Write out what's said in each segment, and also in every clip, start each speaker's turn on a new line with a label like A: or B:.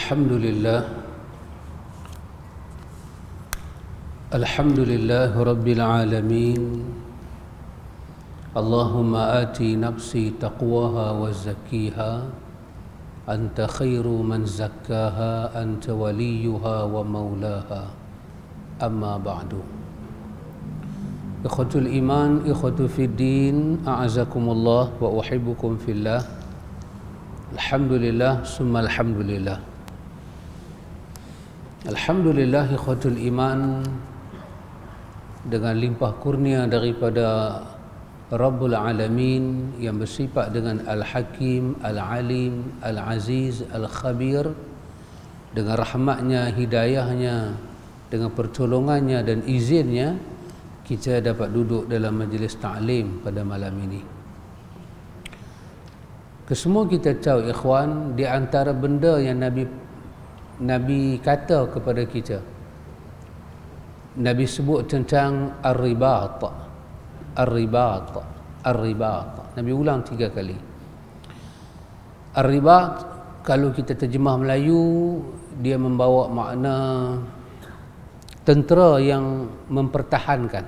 A: Alhamdulillah Rabbil Alamin. Allahumma ati nafsi taqwaha wa zakkiha anta khairu man zakkaha anta waliyuha wa maulaha. Amma ba'du. Ikhwatul iman, ikhwatu fid din, a'azakumullah wa uhibbukum fillah. Alhamdulillah summa alhamdulillah. Alhamdulillah ikhwatul iman, dengan limpah kurnia daripada Rabbul Alamin yang bersifat dengan Al-Hakim, Al-Alim, Al-Aziz, Al-Khabir, dengan rahmatnya, hidayahnya, dengan pertolongannya dan izinnya, kita dapat duduk dalam majlis ta'lim pada malam ini. Kesemua kita tahu ikhwan, di antara benda yang Nabi kata kepada kita, Nabi sebut tentang ar-ribat. Ar-ribat, ar-ribat. Nabi ulang 3 kali. Ar-ribat, kalau kita terjemah Melayu, dia membawa makna tentera yang mempertahankan.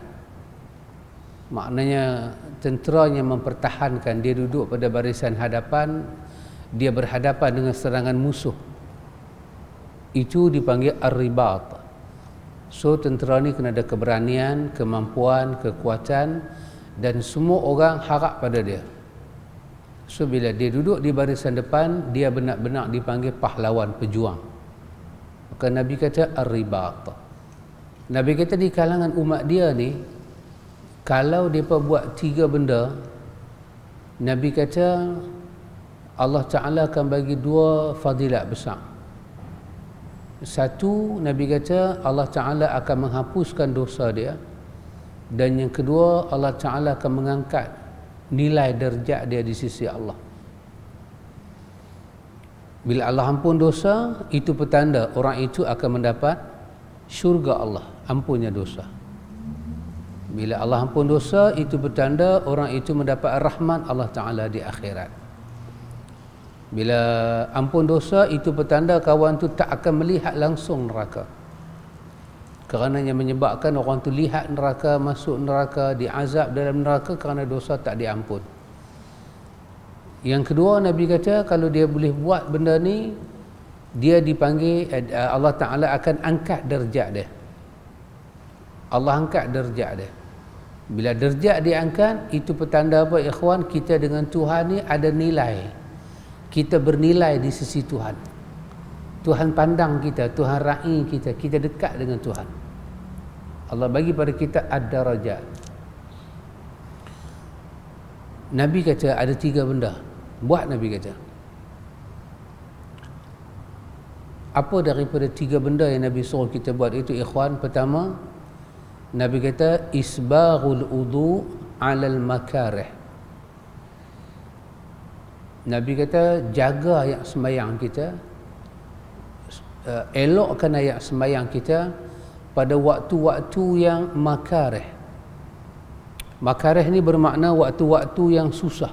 A: Maknanya tentera yang mempertahankan. Dia duduk pada barisan hadapan, dia berhadapan dengan serangan musuh. Itu dipanggil ar-ribat. So tentera ni kena ada keberanian, kemampuan, kekuatan, dan semua orang harap pada dia. So bila dia duduk di barisan depan, dia benar-benar dipanggil pahlawan, pejuang. Maka Nabi kata ar-ribat. Nabi kata di kalangan umat dia ni, kalau mereka buat 3 benda, Nabi kata Allah Ta'ala akan bagi 2 fadilat besar. Satu, Nabi kata Allah Ta'ala akan menghapuskan dosa dia. Dan yang kedua, Allah Ta'ala akan mengangkat nilai darjat dia di sisi Allah. Bila Allah ampun dosa, itu petanda orang itu akan mendapat syurga Allah, ampunnya dosa. Bila Allah ampun dosa, itu petanda orang itu mendapat rahmat Allah Ta'ala di akhirat. Bila ampun dosa, itu petanda kawan tu tak akan melihat langsung neraka. Kerana yang menyebabkan orang tu lihat neraka, masuk neraka, diazab dalam neraka kerana dosa tak diampun. Yang kedua, Nabi kata kalau dia boleh buat benda ni, dia dipanggil, Allah Ta'ala akan angkat darjat dia. Allah angkat darjat dia. Bila darjat diangkat, itu petanda apa ikhwan? Kita dengan Tuhan ni ada nilai. Kita bernilai di sisi Tuhan. Tuhan pandang kita, Tuhan ra'i kita, kita dekat dengan Tuhan. Allah bagi pada kita ad-darajat. Nabi kata ada 3 benda. Buat Nabi kata. Apa daripada 3 benda yang Nabi suruh kita buat itu ikhwan? Pertama, Nabi kata isbaghul wudu' 'alal makarih. Nabi kata jaga ayat sembahyang kita, elokkan ayat sembahyang kita pada waktu-waktu yang makarih. Makarih ni bermakna waktu-waktu yang susah.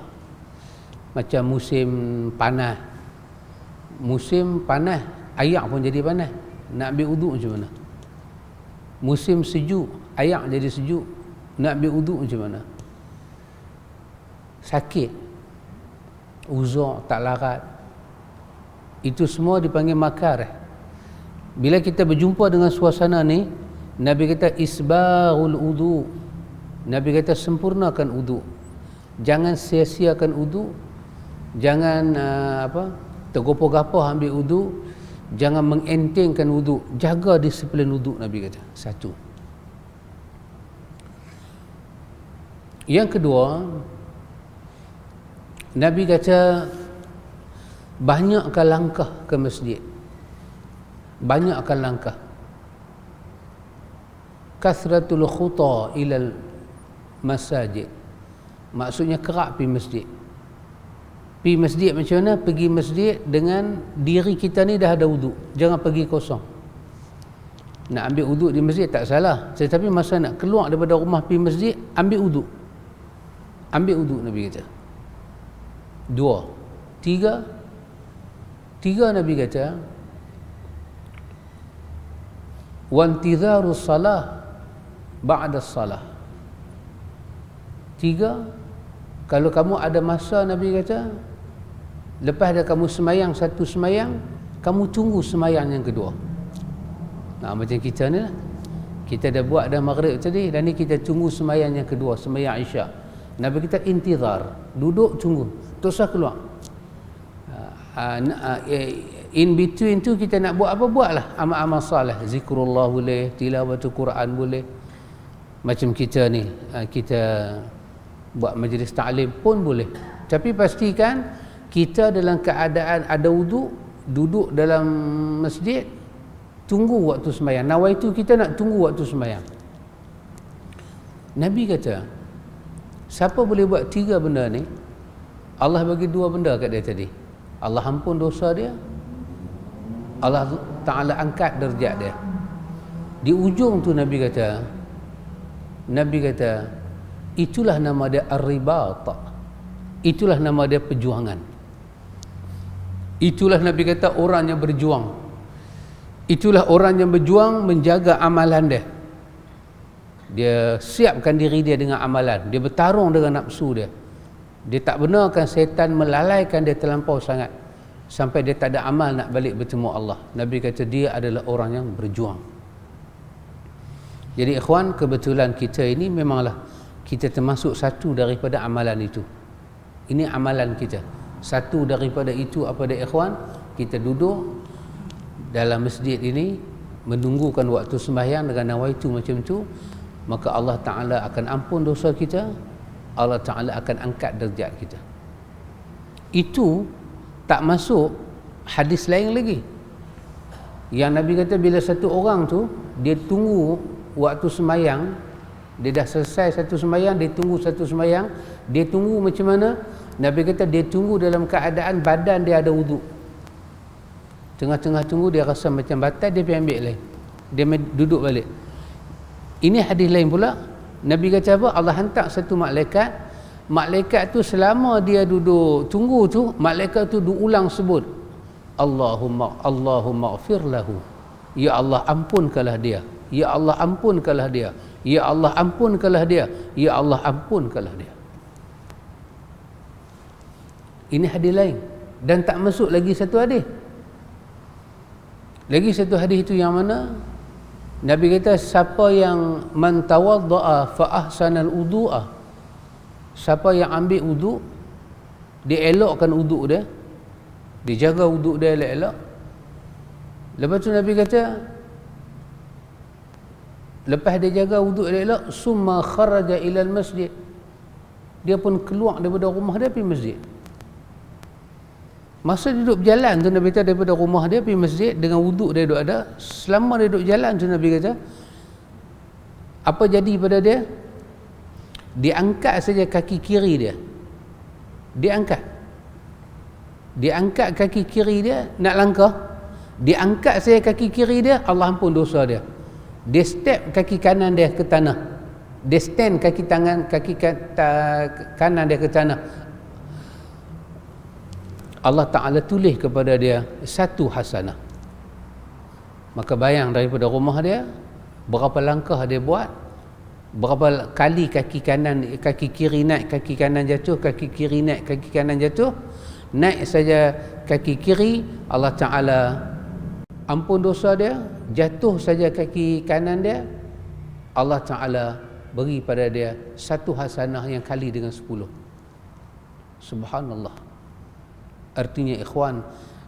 A: Macam musim panas. Musim panas, ayak pun jadi panas. Nak ambil uduk macam mana? Musim sejuk, ayak jadi sejuk. Nak ambil uduk macam mana? Sakit, uzur, tak larat, itu semua dipanggil makar. Bila kita berjumpa dengan suasana ni, Nabi kata isbaghul wudu. Nabi kata sempurnakan wudu. Jangan sia-siakan wudu. Jangan tergopoh-gapoh ambil wudu. Jangan mengentengkan wudu. Jaga disiplin wudu, Nabi kata. Satu. Yang kedua, Nabi kata banyakkan langkah ke masjid. Banyakkan langkah. Kasratul khuta ilal masajid. Maksudnya kerap pergi masjid. Pergi masjid macam mana? Pergi masjid dengan diri kita ni dah ada wuduk. Jangan pergi kosong. Nak ambil wuduk di masjid tak salah. Tetapi masa nak keluar daripada rumah pergi masjid, ambil wuduk. Ambil wuduk, Nabi kata. 2. 3. Nabi kata wa intidharu salah ba'da salah. 3, kalau kamu ada masa, Nabi kata, lepas dah kamu semayang satu semayang, kamu tunggu semayang yang kedua. Nah, macam kita ni lah, kita dah buat dah maghrib tadi, dan ni kita tunggu semayang yang kedua, semayang Isyak. Nabi kita intizar, duduk tunggu, tak usah keluar. In between tu kita nak buat apa, buatlah amal-amal salih, zikrullah boleh, tilawatul Quran boleh. Macam kita ni, kita buat majlis ta'lim pun boleh. Tapi pastikan kita dalam keadaan ada wuduk, duduk dalam masjid, tunggu waktu sembahyang. Nawaitu kita nak tunggu waktu sembahyang. Nabi kata, siapa boleh buat 3 benda ni, Allah bagi 2 benda kat dia tadi. Allah ampun dosa dia, Allah Ta'ala angkat darjat dia. Di ujung tu Nabi kata, itulah nama dia ar-ribat, itulah nama dia perjuangan. Itulah Nabi kata orang yang berjuang, itulah orang yang berjuang menjaga amalan dia. Dia siapkan diri dia dengan amalan, dia bertarung dengan nafsu dia. Dia tak benarkan syaitan melalaikan dia terlampau sangat sampai dia tak ada amal nak balik bertemu Allah. Nabi kata dia adalah orang yang berjuang. Jadi ikhwan, kebetulan kita ini memanglah kita termasuk satu daripada amalan itu. Ini amalan kita. Satu daripada itu apa dia ikhwan? Kita duduk dalam masjid ini menunggukan waktu sembahyang dengan nawaitu macam tu, maka Allah Ta'ala akan ampun dosa kita, Allah Ta'ala akan angkat darjat kita. Itu tak masuk hadis lain lagi yang Nabi kata bila satu orang tu dia tunggu waktu semayang, dia dah selesai satu semayang, dia tunggu satu semayang, dia tunggu macam mana? Nabi kata dia tunggu dalam keadaan badan dia ada wuduk. Tengah-tengah tunggu dia rasa macam batal, dia pergi ambil lain, dia duduk balik. Ini hadis lain pula. Nabi kata apa? Allah hantar satu malaikat. Malaikat tu selama dia duduk tunggu tu, malaikat tu diulang sebut, Allahumma ighfir lahu. Ya Allah ampunkanlah dia. Ya Allah ampunkanlah dia. Ya Allah ampunkanlah dia. Ya Allah ampunkanlah dia. Ini hadis lain. Dan tak masuk lagi satu hadis. Lagi satu hadis itu yang mana? Nabi kata siapa yang man tawadda'a fa ahsanal wudu'a, siapa yang ambil wuduk, dia elokkan wuduk dia, dia jaga wuduk dia elok-elok. Lepas tu Nabi kata lepas dia jaga wuduk elok, summa kharaja ilal masjid, dia pun keluar daripada rumah dia pergi masjid. Masa dia duduk berjalan tu, Nabi kata daripada rumah dia pergi masjid dengan wuduk dia duduk ada, selama dia duduk jalan tu Nabi kata apa jadi pada dia? Dia angkat saja kaki kiri dia, dia angkat kaki kiri dia nak langkah, dia angkat saja kaki kiri dia, Allah ampun dosa dia. Dia step kaki kanan dia ke tanah, dia stand kaki kanan dia ke tanah, Allah Ta'ala tulis kepada dia satu hasanah. Maka bayang daripada rumah dia, berapa langkah dia buat, berapa kali kaki kiri naik, kaki kanan jatuh, kaki kiri naik, kaki kanan jatuh. Naik saja kaki kiri, Allah Ta'ala ampun dosa dia. Jatuh saja kaki kanan dia, Allah Ta'ala beri pada dia satu hasanah yang kali dengan 10. Subhanallah. Artinya ikhwan,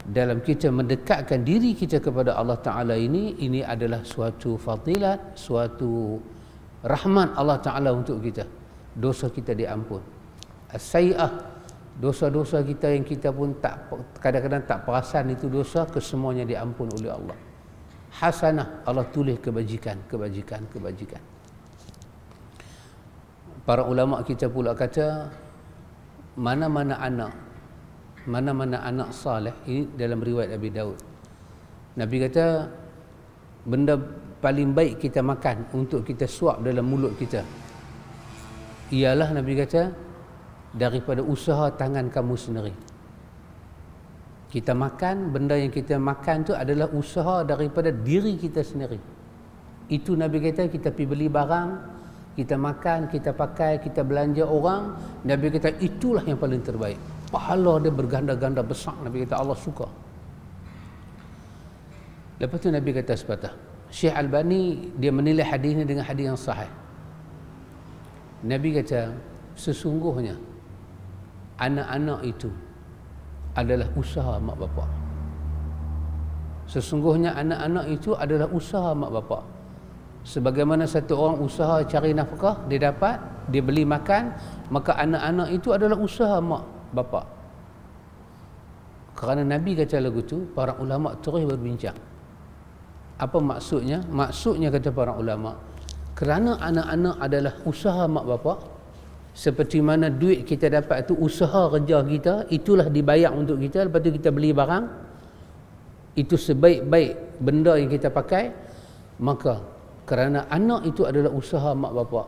A: dalam kita mendekatkan diri kita kepada Allah Ta'ala ini adalah suatu fadilat, suatu rahmat Allah Ta'ala untuk kita. Dosa kita diampun. As-sayyi'ah, dosa-dosa kita yang kita pun kadang-kadang tak perasan itu dosa, kesemuanya diampun oleh Allah. Hasanah, Allah tulis kebajikan. Para ulama kita pula kata, mana-mana anak saleh, ini dalam riwayat Abi Daud, Nabi kata benda paling baik kita makan untuk kita suap dalam mulut kita ialah, Nabi kata, daripada usaha tangan kamu sendiri. Kita makan, benda yang kita makan tu adalah usaha daripada diri kita sendiri. Itu Nabi kata kita pergi beli barang, kita makan, kita pakai, kita belanja orang, Nabi kata itulah yang paling terbaik. Pahala dia berganda-ganda besar. Nabi kata Allah suka. Lepas tu Nabi kata sepatah, Syekh Albani dia menilai hadis ini dengan hadis yang sahih. Nabi kata sesungguhnya anak-anak itu adalah usaha mak bapak. Sesungguhnya anak-anak itu adalah usaha mak bapak. Sebagaimana satu orang usaha cari nafkah, dia dapat, dia beli makan, maka anak-anak itu adalah usaha mak bapak. Kerana Nabi kata lagu tu, para ulama terus berbincang. Apa maksudnya? Maksudnya kata para ulama, kerana anak-anak adalah usaha mak bapak, seperti mana duit kita dapat itu usaha kerja kita, itulah dibayar untuk kita, lepas tu kita beli barang, itu sebaik-baik benda yang kita pakai, maka kerana anak itu adalah usaha mak bapak,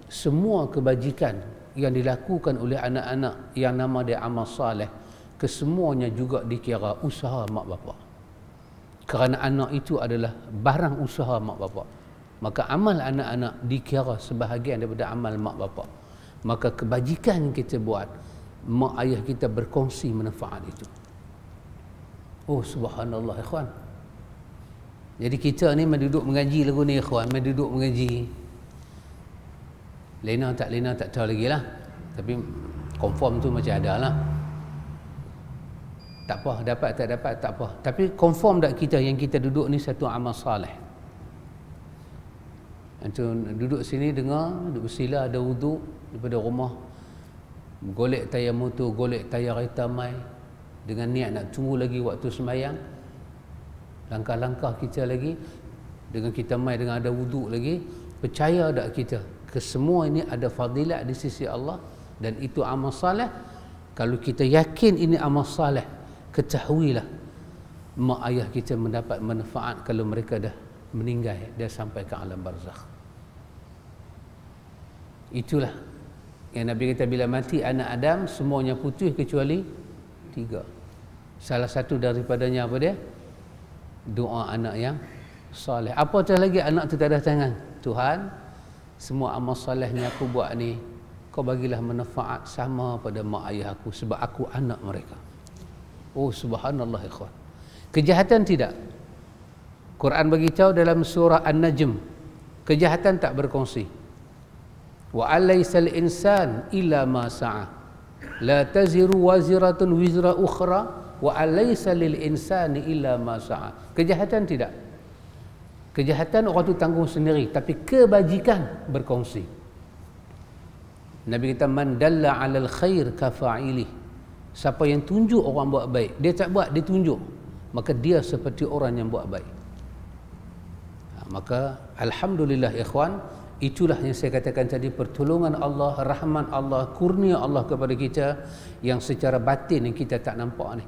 A: semua kebajikan yang dilakukan oleh anak-anak yang nama dia amal saleh, kesemuanya juga dikira usaha mak bapak. Kerana anak itu adalah barang usaha mak bapak, maka amal anak-anak dikira sebahagian daripada amal mak bapak. Maka kebajikan yang kita buat, mak ayah kita berkongsi manfaat itu. Oh subhanallah ikhwan. Jadi kita ni duduk mengaji lagu ni ikhwan, duduk mengaji. Lena tak tahu lagi lah. Tapi confirm tu macam ada lah. Tak apa, dapat tak dapat tak apa. Tapi confirm tak kita yang kita duduk ni satu amal saleh. Antum duduk sini dengar, duduk bersila, ada wuduk daripada rumah, golek tayar motor, golek tayar kereta mai dengan niat nak tunggu lagi waktu sembahyang. Langkah-langkah kita lagi dengan kita mai dengan ada wuduk lagi, percaya tak kita kesemua ini ada fadilat di sisi Allah dan itu amal saleh. Kalau kita yakin ini amal saleh, ketahuilah mak ayah kita mendapat manfaat kalau mereka dah meninggal, dah sampai ke alam barzakh. Itulah yang Nabi kata bila mati anak Adam semuanya putih kecuali 3. Salah satu daripadanya apa dia? Doa anak yang soleh. Apa tu lagi anak tu tak ada tangan. Tuhan, semua amal solehnya aku buat ni, kau bagilah manfaat sama pada mak ayah aku sebab aku anak mereka. Oh subhanallah ikhwan. Kejahatan tidak. Quran bagi tahu dalam surah An-Najm, kejahatan tak berkongsi. Wa alaysal insan illa ma sa'a. La taziru waziratun wizra ukhra wa alaysa lil insani illa ma sa'a. Kejahatan tidak. Kejahatan orang tu tanggung sendiri, tapi kebajikan berkongsi. Nabi kata man dalla 'alal khair ka fa'ilih. Siapa yang tunjuk orang buat baik, dia tak buat, dia tunjuk, maka dia seperti orang yang buat baik. Maka alhamdulillah ikhwan, itulah yang saya katakan tadi, pertolongan Allah, rahmat Allah, kurnia Allah kepada kita yang secara batin yang kita tak nampak ni.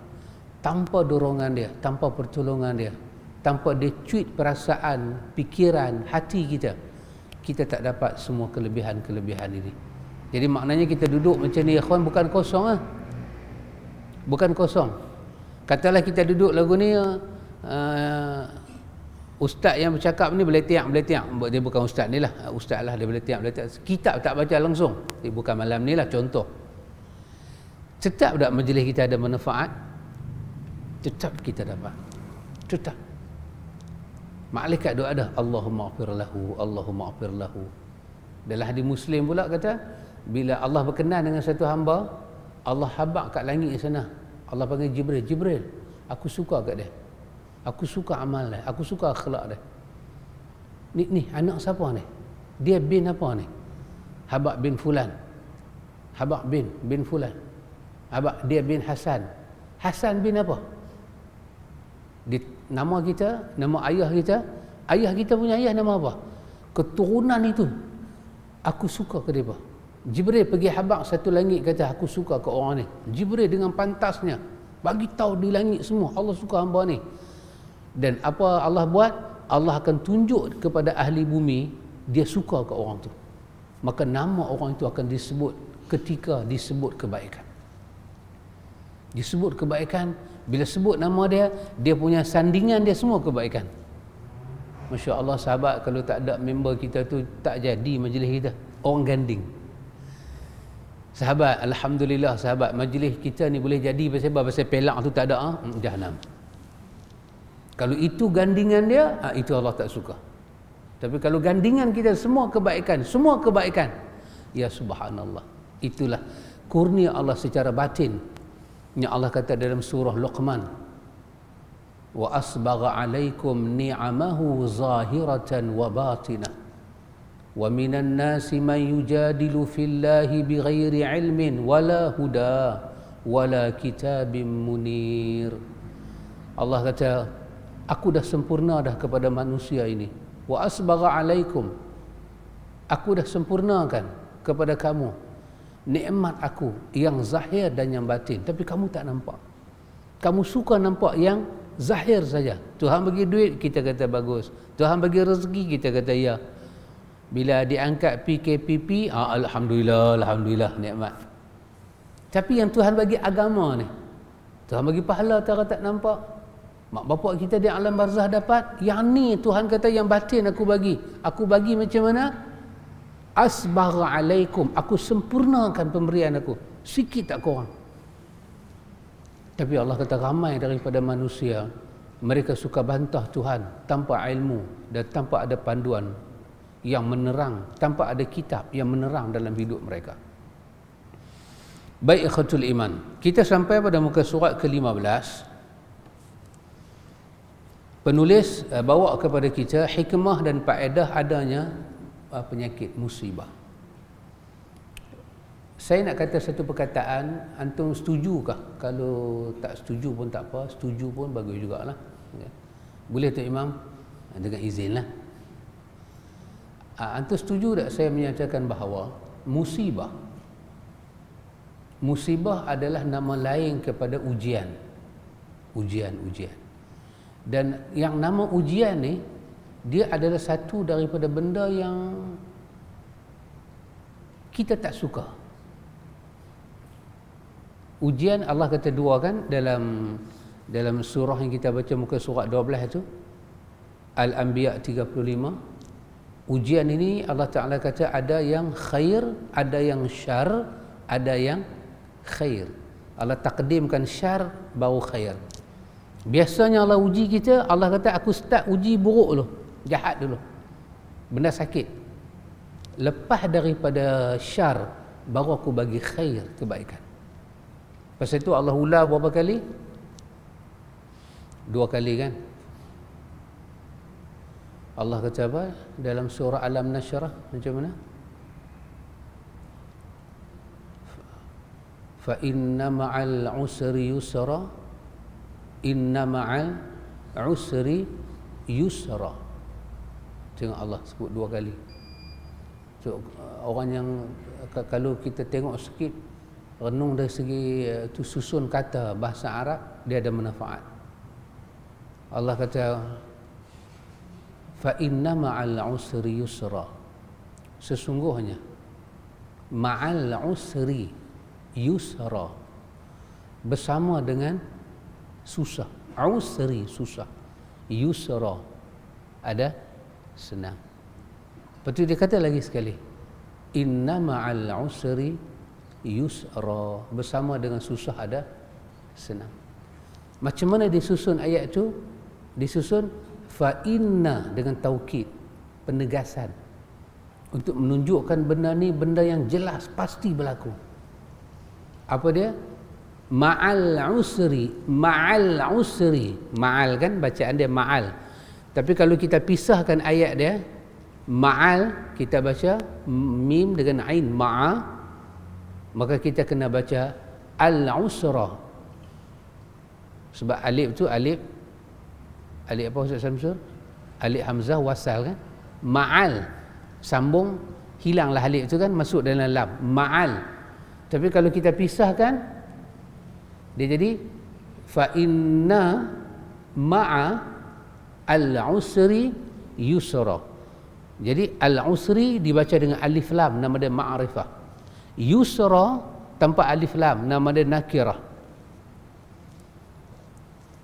A: Tanpa dorongan dia, tanpa pertolongan dia, tanpa dia cuit perasaan, fikiran, hati kita, kita tak dapat semua kelebihan-kelebihan ini. Jadi maknanya kita duduk macam ni ikhwan bukan kosong lah. Bukan kosong. Katalah kita duduk lagu ni, ustaz yang bercakap ni beletiak. Dia bukan ustaz ni lah, ustaz lah, dia beletiak. Kitab tak baca langsung. Bukan malam ni lah contoh. Tetap tak majlis kita ada manfaat? Tetap kita dapat. Tetap. Malaikat doa dah, Allahumma afir lahu, Allahumma afir lahu. Dalam hadis Muslim pula kata, bila Allah berkenan dengan satu hamba, Allah habaq kat langit sana. Allah panggil Jibril, Jibril, aku suka kat dia. Aku suka amal dia, aku suka akhlak dia. Ni anak siapa ni? Dia bin apa ni? Habaq bin fulan. Habaq bin fulan. Habaq dia bin Hasan. Hasan bin apa? Di nama kita, nama ayah kita punya ayah nama apa? Keturunan itu aku suka ke dia apa? Jibril pergi habaq satu langit kata aku suka ke orang ni. Jibril dengan pantasnya bagi tahu di langit semua Allah suka hamba ni. Dan apa Allah buat? Allah akan tunjuk kepada ahli bumi dia suka ke orang tu. Maka nama orang itu akan disebut ketika disebut kebaikan. Disebut kebaikan, bila sebut nama dia, dia punya sandingan dia semua kebaikan. Masya Allah sahabat, kalau tak ada member kita tu tak jadi majlis kita. Orang ganding. Sahabat, alhamdulillah sahabat, majlis kita ni boleh jadi pasal pelak tu tak ada, jahanam. Kalau itu gandingan dia, itu Allah tak suka. Tapi kalau gandingan kita semua kebaikan, ya subhanallah. Itulah kurnia Allah secara batin. Yang Allah kata dalam surah Luqman, wa asbagha alaikum ni'amahu zahiratan wa batinah wa minan nasi man yujadilu fillahi bighairi ilmin wala huda wala kitabim munir. Allah kata, aku dah sempurna dah kepada manusia ini. Wa asbagha alaikum, aku dah sempurnakan kepada kamu nikmat aku yang zahir dan yang batin, tapi kamu tak nampak. Kamu suka nampak yang zahir saja. Tuhan bagi duit, kita kata bagus. Tuhan bagi rezeki, kita kata ya. Bila diangkat PKPP, alhamdulillah nikmat. Tapi yang Tuhan bagi agama ni, Tuhan bagi pahala tak tak nampak. Mak bapak kita di alam barzah dapat. Yang ni Tuhan kata yang batin aku bagi. Aku bagi macam mana? Asbagha alaikum, aku sempurnakan pemberian aku. Sikit tak kurang. Tapi Allah kata ramai daripada manusia, mereka suka bantah Tuhan tanpa ilmu dan tanpa ada panduan yang menerang, tanpa ada kitab yang menerang dalam hidup mereka. Baik ikhwatul iman, kita sampai pada muka surat ke-15. Penulis bawa kepada kita hikmah dan faedah adanya penyakit musibah. Saya nak kata satu perkataan, antum setujukah? Kalau tak setuju pun tak apa, setuju pun bagus jugalah. Boleh tu Imam? Dengan izinlah. Antum setuju tak saya menyatakan bahawa musibah adalah nama lain kepada ujian. Ujian. Dan yang nama ujian ni, dia adalah satu daripada benda yang kita tak suka. Ujian Allah kata dua kan dalam surah yang kita baca muka surat 12 tu, Al-Anbiya 35. Ujian ini Allah Ta'ala kata ada yang khair, ada yang syar, ada yang khair. Allah takdimkan syar baru khair. Biasanya Allah uji kita, Allah kata aku start uji buruk dulu, jahat dulu, benda sakit. Lepas daripada syar, baru aku bagi khair, kebaikan. Pasal itu Allah ular berapa kali? 2 kali kan? Allah kata apa dalam surah Alam Nashrah macam mana? Fa inna ma'al usri yusra, inna ma'al usri yusra. Tengok Allah sebut 2 kali. So, orang yang kalau kita tengok sikit, renung dari segi tu susun kata bahasa Arab, dia ada manfaat. Allah kata fa inna ma'al usri yusra, sesungguhnya ma'al usri yusra, bersama dengan susah. Usri susah, yusra ada senang. Lepas tu dia kata lagi sekali, inna ma'al usri yusra, bersama dengan susah ada senang. Macam mana disusun ayat tu? Disusun fa inna dengan taukid, penegasan, untuk menunjukkan benda ni benda yang jelas pasti berlaku. Apa dia? Ma'al usri, ma'al usri, ma'al kan bacaan dia ma'al. Tapi kalau kita pisahkan ayat dia, ma'al kita baca mim dengan ain, ma'a, maka kita kena baca al-usra. Sebab alif tu alif apa Ustaz Samsul? Alif hamzah wasal kan? Ma'al, sambung, hilanglah alif tu kan, masuk dalam lam, ma'al. Tapi kalau kita pisahkan, dia jadi fa inna ma'a al-usri yusra. Jadi al-usri dibaca dengan alif lam, nama dia ma'rifah. Yusra tanpa alif lam, nama dia nakirah.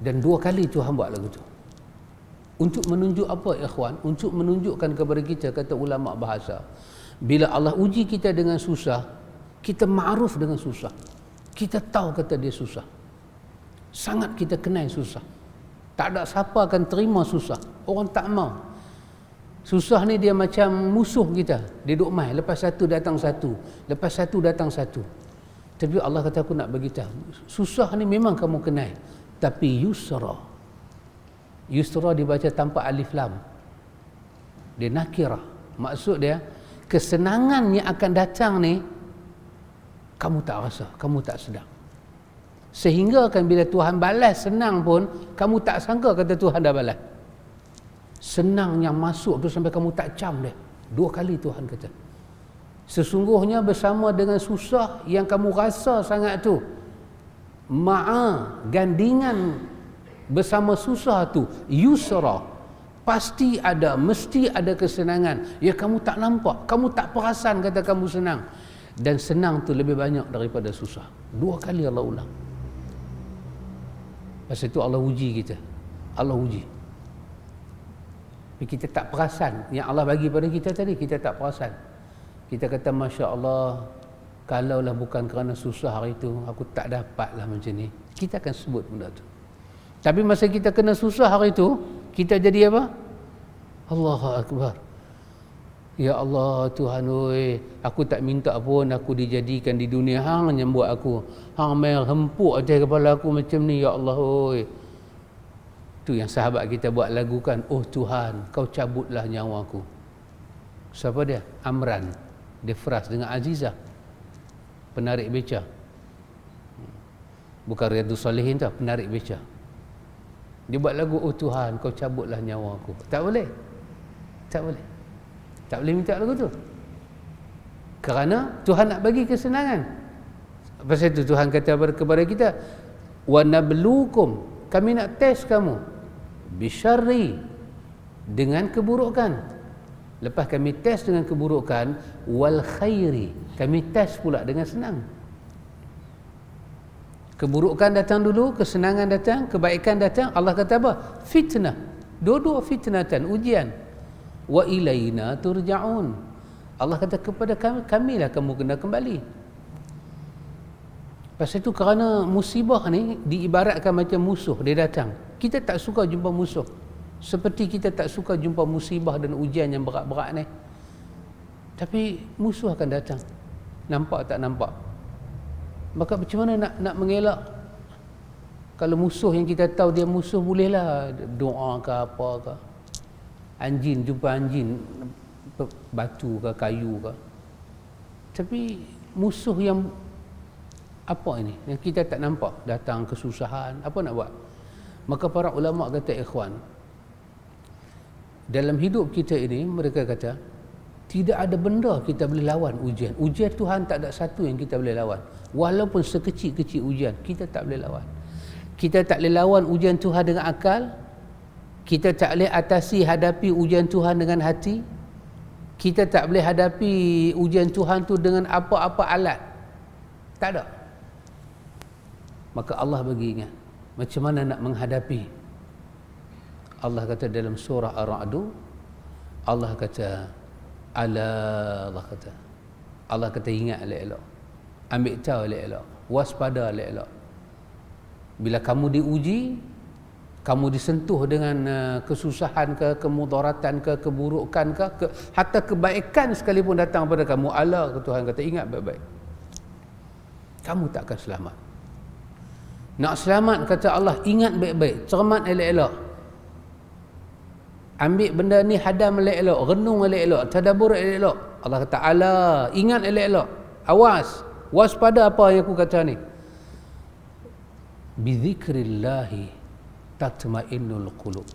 A: Dan 2 kali Tuhan buat lagu tu. Untuk menunjuk apa ikhwan? Untuk menunjukkan kepada kita, kata ulama bahasa, bila Allah uji kita dengan susah, kita ma'ruf dengan susah. Kita tahu kata dia susah. Sangat kita kenal susah. Tak ada siapa akan terima susah. Orang tak mau. Susah ni dia macam musuh kita. Dia duk main, lepas satu datang satu, lepas satu datang satu. Tapi Allah kata, aku nak bagi tahu, susah ni memang kamu kenal, tapi yusra. Yusra dibaca tanpa alif lam. Dia nakirah. Maksud dia, kesenangan yang akan datang ni kamu tak rasa, kamu tak sedar. Sehingga kan bila Tuhan balas senang pun, kamu tak sangka kata Tuhan dah balas. Senang yang masuk tu sampai kamu tak cam dia. 2 kali Tuhan kata. Sesungguhnya bersama dengan susah yang kamu rasa sangat tu, gandingan bersama susah tu, yusra, pasti ada, mesti ada kesenangan. Ya kamu tak nampak, kamu tak perasan kata kamu senang. Dan senang tu lebih banyak daripada susah. 2 kali Allah ulang. Pasal itu Allah uji kita. Allah uji. Tapi kita tak perasan. Yang Allah bagi pada kita tadi, kita tak perasan. Kita kata, Masya Allah, kalaulah bukan kerana susah hari itu, aku tak dapatlah macam ni. Kita akan sebut benda tu. Tapi masa kita kena susah hari itu, kita jadi apa? Allahu Akbar. Ya Allah Tuhan, oi, aku tak minta pun aku dijadikan di dunia, hang yang buat aku. Hang main hempuk atas kepala aku macam ni, ya Allah oi. Tu yang sahabat kita buat lagu kan, oh Tuhan, kau cabutlah nyawaku. Siapa dia? Amran. Dia Fras dengan Azizah, penarik beca. Bukan Riyadhus Salihin tu, penarik beca. Dia buat lagu, oh Tuhan, kau cabutlah nyawaku. Tak boleh. Tak boleh. Tak boleh minta lagu tu. Kerana Tuhan nak bagi kesenangan. Pasal itu Tuhan kata kepada kita, wa nabluukum, kami nak test kamu bisyarri, dengan keburukan. Lepas kami test dengan keburukan, wal khairi, kami test pula dengan senang. Keburukan datang dulu, kesenangan datang, kebaikan datang. Allah kata apa? Fitnah. Dua-dua fitnatan, ujian. Wa ilaina turja'un. Allah kata kepada kami, kamilah kamu kena kembali. Pasal itu kerana musibah ni diibaratkan macam musuh, dia datang. Kita tak suka jumpa musuh. Seperti kita tak suka jumpa musibah dan ujian yang berat-berat ni. Tapi musuh akan datang. Nampak tak nampak? Maka macam mana nak mengelak? Kalau musuh yang kita tahu dia musuh, bolehlah doa ke apa ke. Anjing, jumpa anjing, batu ke kayu ke. Tapi musuh yang apa ini, yang kita tak nampak, datang kesusahan, apa nak buat? Maka para ulama kata, ikhwan, dalam hidup kita ini, mereka kata tidak ada benda kita boleh lawan ujian. Ujian Tuhan tak ada satu yang kita boleh lawan. Walaupun sekecil-kecil ujian, kita tak boleh lawan. Kita tak boleh lawan ujian Tuhan dengan akal. Kita tak boleh atasi hadapi ujian Tuhan dengan hati. Kita tak boleh hadapi ujian Tuhan tu dengan apa-apa alat. Tak ada. Maka Allah bagi ingat macam mana nak menghadapi. Allah kata dalam surah Ar-Ra'du, Allah kata Allah kata ingat elok-elok, ambil tahu elok-elok, waspada elok-elok. Bila kamu diuji, kamu disentuh dengan kesusahan ke, kemudaratan ke, keburukan ke, hatta kebaikan sekalipun datang pada kamu, Allah Tuhan kata ingat baik-baik, kamu tak akan selamat. Nak selamat kata Allah, ingat baik-baik, cermat elok-elok. Ambil benda ni, hadam elok-elok, renung elok-elok, tadabbur elok-elok. Allah kata, Allah, ingat elok-elok, awas, waspada apa yang aku kata ni. Bizikrillahi tatma'innul qulub.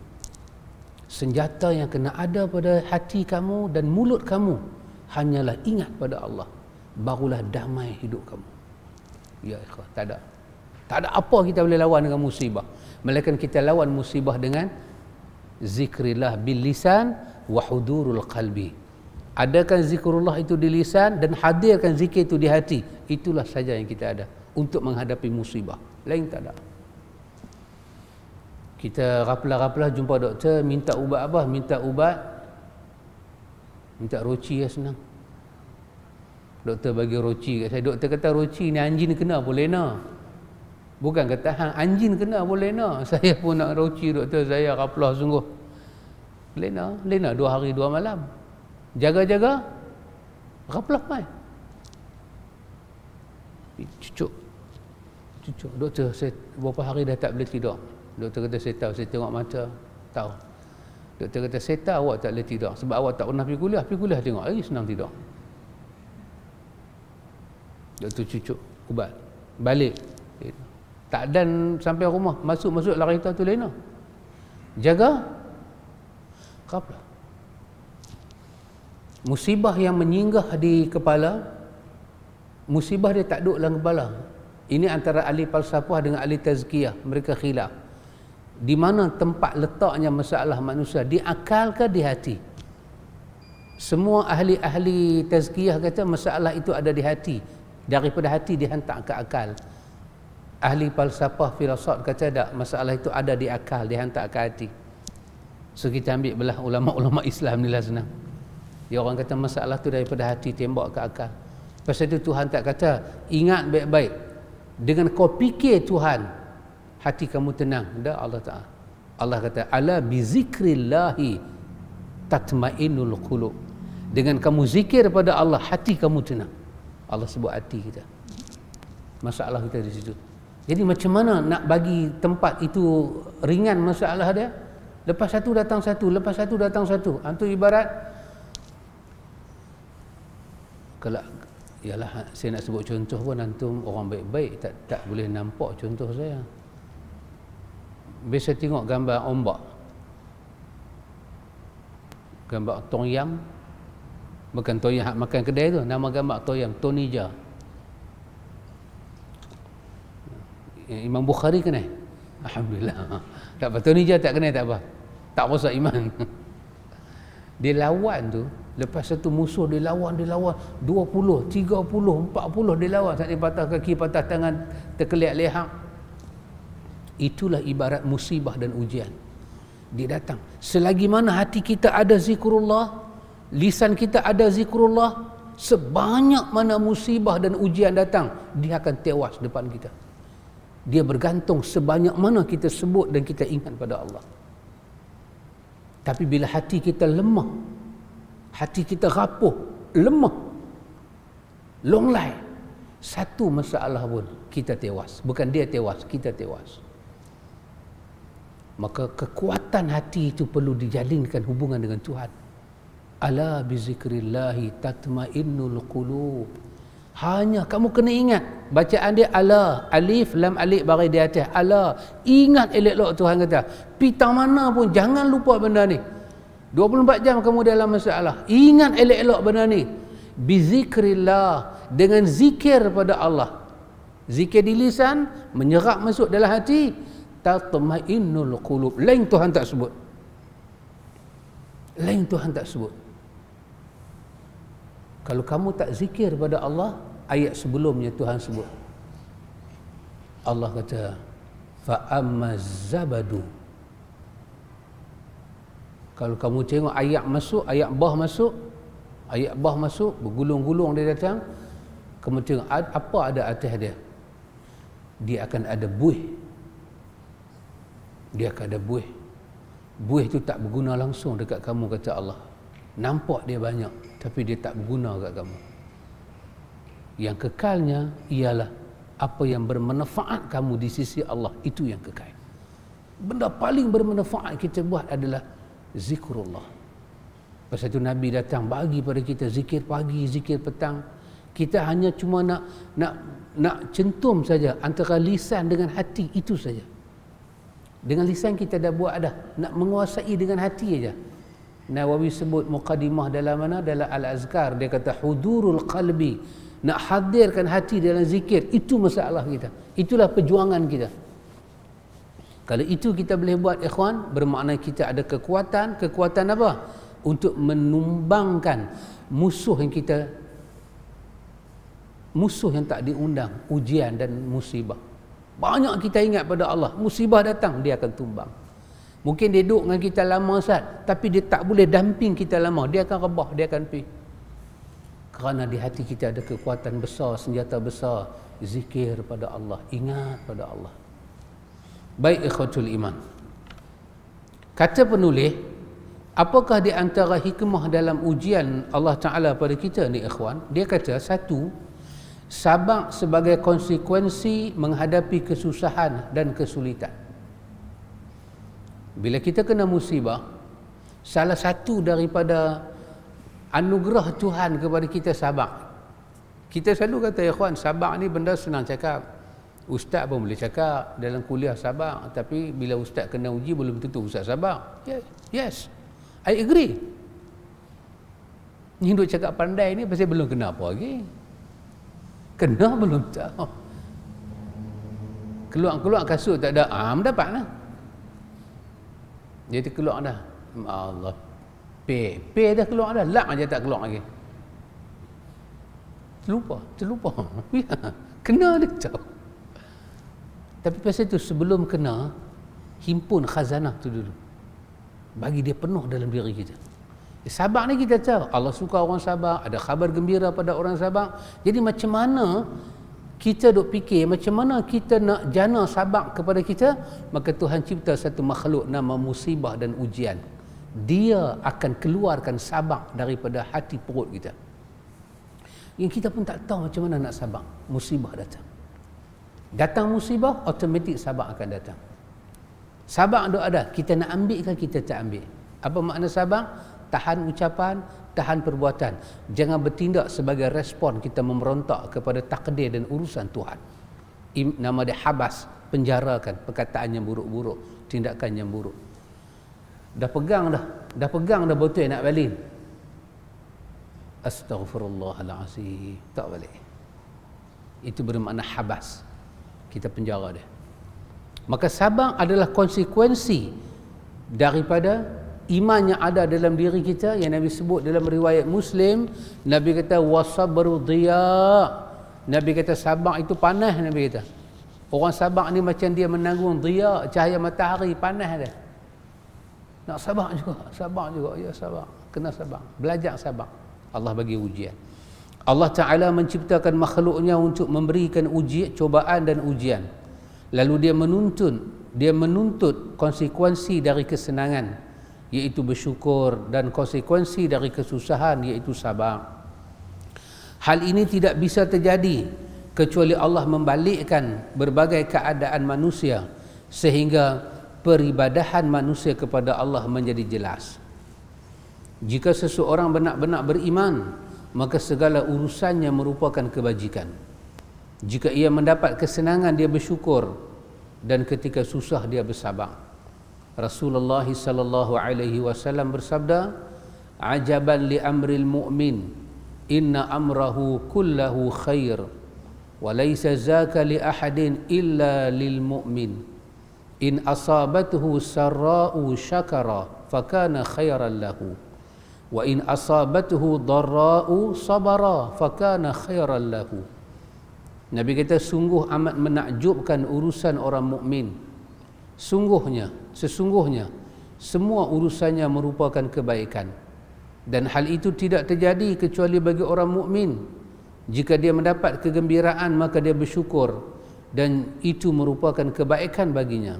A: Senjata yang kena ada pada hati kamu dan mulut kamu hanyalah ingat pada Allah, barulah damai hidup kamu. Ya ikhwan, tak ada apa kita boleh lawan dengan musibah, melainkan kita lawan musibah dengan zikrillah bil lisan wa hudurul qalbi. Adakan zikrullah itu di lisan dan hadirkan zikir itu di hati. Itulah saja yang kita ada untuk menghadapi musibah. Lain tak ada. Kita raplah-raplah jumpa doktor, minta ubat apa? Minta roci ya, senang. Doktor bagi roci kat saya. Doktor kata roci ni anjing kena boleh nak. Bukan kata hang anjing kena boleh nak. Saya pun nak roci doktor, saya raplah sungguh. Lena 2 hari 2 malam. Jaga-jaga raplah mai. Cucuk. Doktor, saya berapa hari dah tak boleh tidur. Doktor kata saya tahu, saya tengok mata tahu. Doktor kata saya tahu awak tak boleh tidur sebab awak tak pernah pergi kuliah tengok hari senang tidur. Doktor cucuk ubat. Balik. Tak dan sampai rumah, masuk lah kereta tu Lena. Jaga raplah. Musibah yang menyinggah di kepala, musibah dia tak duduk dalam kepala. Ini antara ahli falsafah dengan ahli tazkiyah, mereka khilaf. Di mana tempat letaknya masalah manusia, di akal ke di hati? Semua ahli-ahli tazkiyah kata masalah itu ada di hati, daripada hati dihantar ke akal. Ahli falsafah filsafat kata tak, masalah itu ada di akal, dihantar ke hati. So kita ambil belah ulama-ulama Islam ni lah senang. Dia orang kata masalah tu daripada hati tembak ke akal. Pasal itu Tuhan tak kata ingat baik-baik, dengan kau fikir Tuhan hati kamu tenang. Dah Allah Ta'ala. Allah kata ala bizikrillahi tatma'innul qulub. Dengan kamu zikir pada Allah, hati kamu tenang. Allah sebut hati kita. Masalah kita di situ. Jadi macam mana nak bagi tempat itu ringan masalah dia? Lepas satu datang satu, lepas satu datang satu. Antu ibarat, kalau ialah saya nak sebut contoh pun antum orang baik-baik tak boleh nampak contoh saya. Biasa tengok gambar ombak, gambar toyam, bukan toyam makan kedai tu, nama gambar toyam, Tonija. Imam Bukhari kenal? Alhamdulillah. Tak apa, Tonija tak kenal tak apa. Tak rosak iman. Dia lawan tu, lepas satu musuh dia lawan 20, 30, 40 dia lawan, tak dia patah kaki, patah tangan, terkeliak leher. Itulah ibarat musibah dan ujian. Dia datang. Selagi mana hati kita ada zikrullah, lisan kita ada zikrullah, sebanyak mana musibah dan ujian datang, dia akan tewas depan kita. Dia bergantung sebanyak mana kita sebut dan kita ingat pada Allah. Tapi bila hati kita lemah, hati kita rapuh, lemah, longlai, satu masalah pun kita tewas. Bukan dia tewas, kita tewas. Maka kekuatan hati itu perlu dijalinkan hubungan dengan Tuhan. Ala bizikrillahi tatmainnul qulub. Hanya kamu kena ingat bacaan dia ala, alif lam alif baris di atas, ala. Ingat elok-elok Tuhan kata. Pitang mana pun jangan lupa benda ni. 24 jam kamu dalam masalah. Ingat elok-elok benda ni. Bizikrillah, dengan zikir pada Allah. Zikir di lisan menyerap masuk dalam hati. Tatmainnul qulub. Lain Tuhan tak sebut. Lain Tuhan tak sebut. Kalau kamu tak zikir pada Allah, ayat sebelumnya Tuhan sebut. Allah kata fa amazzabadu. Kalau kamu tengok ayat masuk, ayat bah masuk, bergulung-gulung dia datang, kamu tengok apa ada atas dia. Dia akan ada buih. Dia akan ada buih. Buih itu tak berguna langsung dekat kamu, kata Allah. Nampak dia banyak, tapi dia tak berguna kat kamu. Yang kekalnya ialah apa yang bermanfaat kamu di sisi Allah, itu yang kekal. Benda paling bermanfaat kita buat adalah zikrullah. Pasal itu Nabi datang bagi pada kita zikir pagi, zikir petang. Kita hanya cuma nak centum saja antara lisan dengan hati, itu saja. Dengan lisan kita dah buat dah, nak menguasai dengan hati aja. Nawawi sebut muqaddimah dalam mana? Dalam Al-Azkar. Dia kata hudurul qalbi. Nak hadirkan hati dalam zikir. Itu masalah kita. Itulah perjuangan kita. Kalau itu kita boleh buat, ikhwan, bermakna kita ada kekuatan. Kekuatan apa? Untuk menumbangkan musuh yang kita, musuh yang tak diundang, ujian dan musibah. Banyak kita ingat pada Allah, musibah datang, dia akan tumbang. Mungkin dia duduk dengan kita lama Ustaz, tapi dia tak boleh damping kita lama. Dia akan rebah, dia akan pergi. Kerana di hati kita ada kekuatan besar, senjata besar, zikir pada Allah, ingat pada Allah. Baik ikhwatul iman. Kata penulis, apakah di antara hikmah dalam ujian Allah Ta'ala pada kita ni ikhwan? Dia kata, satu, sabar sebagai konsekuensi menghadapi kesusahan dan kesulitan. Bila kita kena musibah, salah satu daripada anugerah Tuhan kepada kita sabar. Kita selalu kata, ya ikhwan, sabar ni benda senang cakap. Ustaz pun boleh cakap dalam kuliah sabar, tapi bila ustaz kena uji belum tentu ustaz sabar. Yes, I agree. Ni duk cakap pandai ni pasal belum kena apa lagi. Kena belum tahu. Keluar kasut tak ada, mendapat lah. Dia terkeluar dah. Allah. P dah keluar dah. Lak aja tak keluar lagi. Terlupa. Ya, kena dia tahu. Tapi pasal tu sebelum kena, himpun khazanah tu dulu. Bagi dia penuh dalam diri kita. Sabar ni kita tahu. Allah suka orang sabar. Ada khabar gembira pada orang sabar. Jadi macam mana kita duk fikir, macam mana kita nak jana sabar kepada kita, maka Tuhan cipta satu makhluk nama musibah dan ujian. Dia akan keluarkan sabar daripada hati perut kita. Yang kita pun tak tahu macam mana nak sabar. Musibah datang. Datang musibah, automatik sabar akan datang. Sabar duk ada, kita nak ambil ke kita tak ambil. Apa makna sabar? Tahan ucapan, tahan perbuatan. Jangan bertindak sebagai respon kita memberontak kepada takdir dan urusan Tuhan. Nama dia habas, penjarakan perkataan yang buruk-buruk, tindakan yang buruk. Dah pegang dah botol nak balik. Astaghfirullahalazim, tak balik. Itu bermakna habas. Kita penjara dia. Maka sabar adalah konsekuensi daripada iman yang ada dalam diri kita, yang Nabi sebut dalam riwayat Muslim. Nabi kata wasabru dhiya. Nabi kata sabar itu panas. Nabi kata orang sabar ni macam dia menanggung dhiya, cahaya matahari, panas dia. Nak sabar juga, ya sabar, kena sabar, belajar sabar. Allah bagi ujian. Allah Ta'ala menciptakan makhluknya untuk memberikan cobaan dan ujian. Lalu dia menuntut konsekuensi dari kesenangan, iaitu bersyukur, dan konsekuensi dari kesusahan, iaitu sabar. Hal ini tidak bisa terjadi kecuali Allah membalikkan berbagai keadaan manusia sehingga peribadahan manusia kepada Allah menjadi jelas. Jika seseorang benar-benar beriman, maka segala urusannya merupakan kebajikan. Jika ia mendapat kesenangan, dia bersyukur, dan ketika susah dia bersabar. Rasulullah sallallahu alaihi wasallam bersabda, "Ajaban li amril mu'min, inna amrahu kullahu khair, wa laysa zaka li ahadin illa lil mu'min. In asabathu sarra'u syakara, fakana khairan lahu. Wa in asabathu dharra'u sabara, fakana khairan lahu." Nabi kata, sungguh amat menakjubkan urusan orang mukmin. Sesungguhnya semua urusannya merupakan kebaikan, dan hal itu tidak terjadi kecuali bagi orang mukmin. Jika dia mendapat kegembiraan, maka dia bersyukur, dan itu merupakan kebaikan baginya.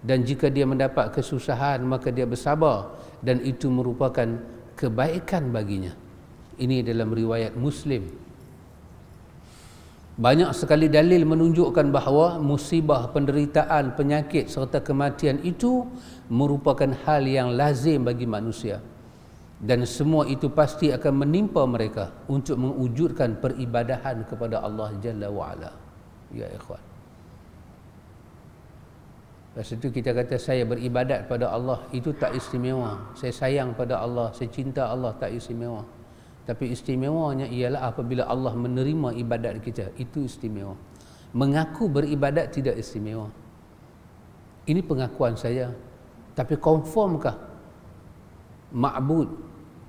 A: Dan jika dia mendapat kesusahan, maka dia bersabar, dan itu merupakan kebaikan baginya. Ini dalam riwayat Muslim. Banyak sekali dalil menunjukkan bahawa musibah, penderitaan, penyakit serta kematian itu merupakan hal yang lazim bagi manusia, dan semua itu pasti akan menimpa mereka untuk mewujudkan peribadahan kepada Allah Jalla wa'ala. Ya ikhwan, lepas itu kita kata saya beribadat pada Allah, itu tak istimewa. Saya sayang pada Allah, saya cinta Allah, tak istimewa. Tapi istimewanya ialah apabila Allah menerima ibadat kita, itu istimewa. Mengaku beribadat tidak istimewa. Ini pengakuan saya. Tapi konformkah ma'bud,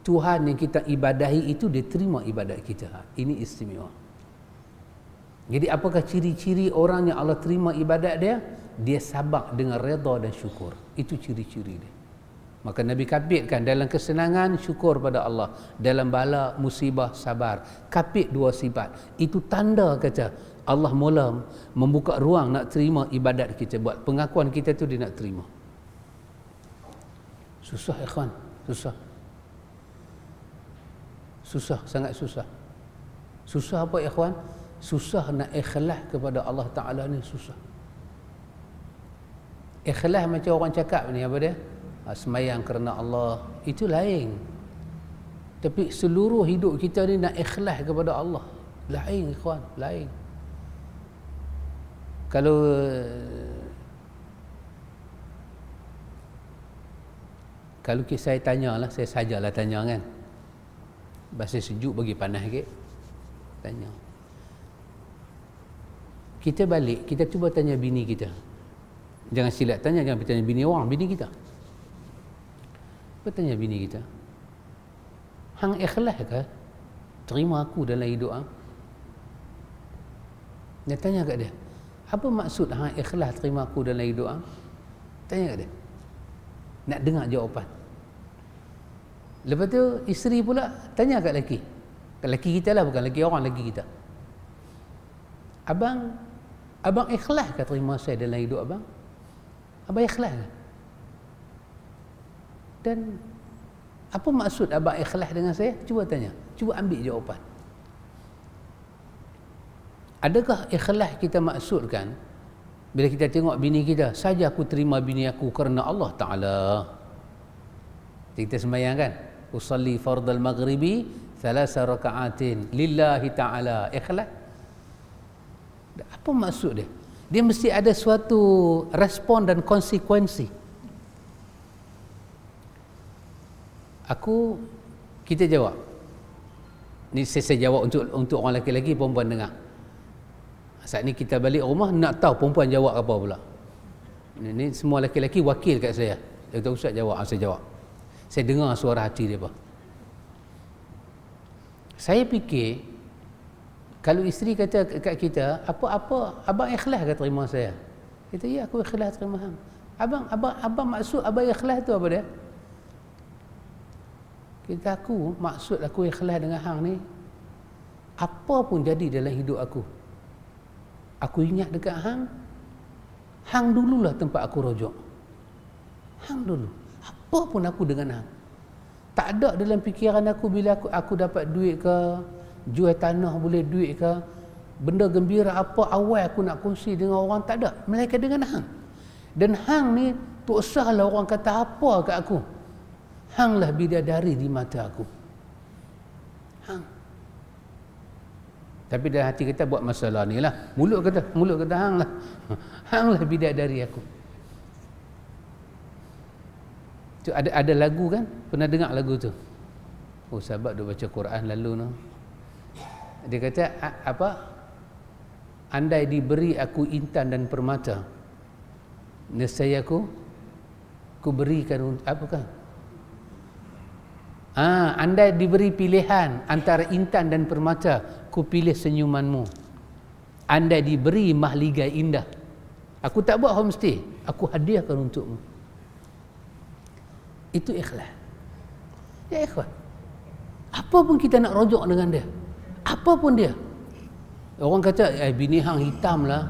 A: Tuhan yang kita ibadahi itu, dia terima ibadat kita? Ini istimewa. Jadi apakah ciri-ciri orang yang Allah terima ibadat dia? dia sabar dengan redha dan syukur. Itu ciri-ciri dia. Maka Nabi kapitkan dalam kesenangan syukur pada Allah, dalam bala musibah sabar. Kapit dua sifat. Itu tanda kata Allah mula membuka ruang nak terima ibadat kita, buat pengakuan kita tu dia nak terima. Susah ikhwan, susah. Susah, sangat susah. Susah apa ikhwan? Susah nak ikhlas kepada Allah Ta'ala ni susah. Ikhlas macam orang cakap ni apa dia? Semayang kerana Allah, itu lain. Tapi seluruh hidup kita ni nak ikhlas kepada Allah, lain ikhwan, lain. Kalau saya tanyalah, saya sajalah tanya kan, bahasa sejuk bagi panas sikit, tanya. Kita balik, kita cuba tanya bini kita. Jangan silap tanya, jangan tanya bini orang, bini kita. Bertanya bini kita, hang ikhlas ke terima aku dalam hidup hang? Dia tanya kat dia, apa maksud hang ikhlas terima aku dalam hidup hang? Tanya kat dia, nak dengar jawapan. Lepas tu isteri pula tanya kat lelaki, kat lelaki kita lah, bukan lelaki orang, lelaki kita. Abang ikhlas ke terima saya dalam hidup abang? Abang ikhlas ke? Dan apa maksud abang ikhlas dengan saya? Cuba tanya, cuba ambil jawapan. Adakah ikhlas kita maksudkan bila kita tengok bini kita, saja aku terima bini aku kerana Allah Ta'ala. Kita sembahyang kan, usalli fardal maghribi 3 raka'atin lillahi ta'ala, ikhlas. Apa maksud dia? Dia mesti ada suatu respon dan konsekuensi. Kita jawab. Ni saya jawab untuk orang lelaki-lelaki, perempuan dengar. Saat ni kita balik rumah nak tahu perempuan jawab apa pula. Ni semua lelaki-lelaki wakil kat saya. Dia kata ustaz jawab, saya jawab. Saya dengar suara hati dia apa. Saya fikir kalau isteri kata kat kita, apa abang ikhlas ke terima saya? Kita ya, aku ikhlas terima hang. Abang maksud abang ikhlas tu apa dia? Kita maksud aku ikhlas dengan hang ni, apa pun jadi dalam hidup aku ingat dekat hang dululah tempat aku rujuk. Hang dulu. Apa pun aku dengan hang. Tak ada dalam fikiran aku bila aku dapat duit ke, jual tanah boleh duit ke, benda gembira apa awal aku nak kongsi dengan orang, tak ada. Melainkan dengan hang. Dan hang ni tak usahlah orang kata apa kat aku. Hanglah bidadari di mata aku. Hang. Tapi dalam hati kita buat masalah ni lah. Mulut kata hang lah. Hanglah bidadari aku. Tu ada lagu kan? Pernah dengar lagu tu? Oh, sahabat dia baca Quran lalu no. Dia kata apa? Andai diberi aku intan dan permata, nescaya aku berikan apa kan? Andai diberi pilihan antara intan dan permata, ku pilih senyumanmu. Andai diberi mahligai indah, aku tak buat homestay, aku hadiahkan untukmu. Itu ikhlas. Ya ikhwan, apa pun kita nak rojok dengan dia, apa pun dia. Orang kata bini hang hitam lah,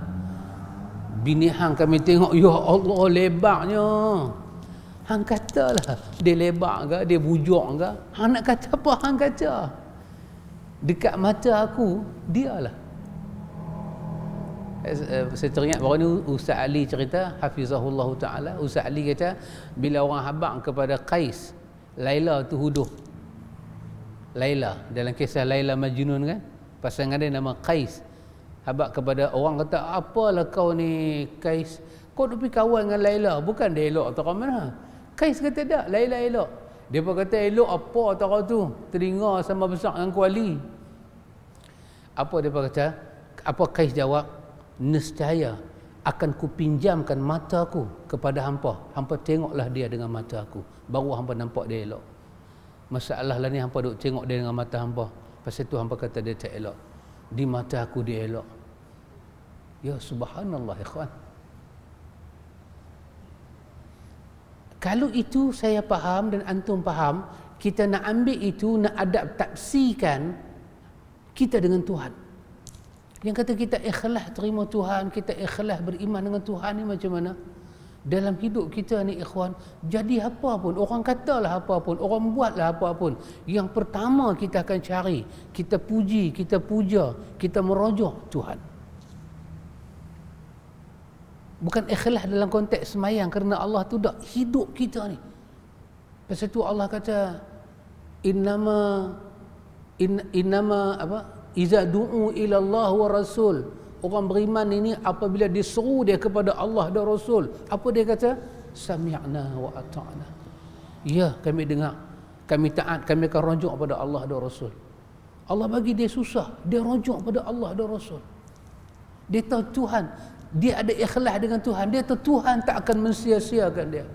A: bini hang kami tengok ya Allah lebarnya. Hang katalah dia lebar ke, dia bujur ke, hang nak kata apa hang kata. Dekat mata aku dialah. Saya teringat baru ni Ustaz Ali cerita, hafizahullah ta'ala. Ustaz Ali kata bila orang habaq kepada Qais, Laila tu huduh. Laila dalam kisah Laila Majnun kan, pasangan dia nama Qais. Habaq kepada orang kata, apalah kau ni Qais, kau duk pergi kawan dengan Laila, bukan dia elok atau mana? Qais kata tak, Laila elok. Dia pun kata elok apa tara tu, telinga sama besar dengan kuali. Apa dia pun kata? Apa Qais jawab? Nescaya akan kupinjamkan mataku kepada hampa. Hampa tengoklah dia dengan mata aku, baru hampa nampak dia elok. Masalah lah ni hampa duk tengok dia dengan mata hampa, pasal tu hampa kata dia tak elok. Di mata aku dia elok. Ya subhanallah ikhwan. Kalau itu saya faham dan antum faham, kita nak ambil itu, nak adaptasikan kita dengan Tuhan. Yang kata kita ikhlas terima Tuhan, kita ikhlas beriman dengan Tuhan ni macam mana? Dalam hidup kita ni ikhwan, jadi apa pun, orang katalah apa pun, orang buatlah apa pun, yang pertama kita akan cari, kita puji, kita puja, kita merojuk Tuhan. Bukan ikhlas dalam konteks semayang kerana Allah tu dah hidup kita ni. Pasal tu Allah kata innama apa? Iza du'u ila Allah wa Rasul. Orang beriman ini apabila diseru dia kepada Allah dan Rasul, apa dia kata? Sami'na wa ata'na. Ya, kami dengar, kami taat, kami akan rujuk pada Allah dan Rasul. Allah bagi dia susah, dia rujuk pada Allah dan Rasul. Dia tahu Tuhan, dia ada ikhlas dengan Tuhan, dia tahu Tuhan tak akan mensia-siakan dia.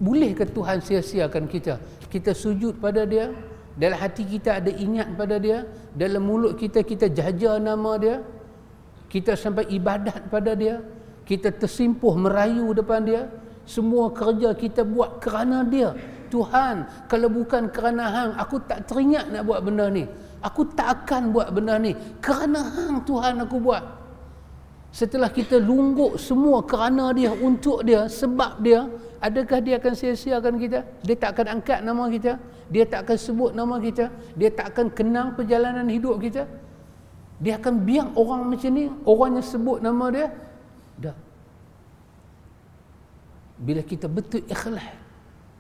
A: Bolehkah Tuhan sia-siakan kita? Kita sujud pada dia, dalam hati kita ada ingat pada dia, dalam mulut kita jaja nama dia, kita sampai ibadat pada dia, kita tersimpuh merayu depan dia, semua kerja kita buat kerana dia. Tuhan, kalau bukan kerana hang, aku tak teringat nak buat benda ni, aku tak akan buat benda ni, kerana hang Tuhan aku buat. Setelah kita lungguk semua kerana dia, untuk dia, sebab dia, adakah dia akan sia-siakan kita? Dia tak akan angkat nama kita, dia tak akan sebut nama kita, dia tak akan kenang perjalanan hidup kita. Dia akan biar orang macam ni, orang yang sebut nama dia. Dah. Bila kita betul ikhlas,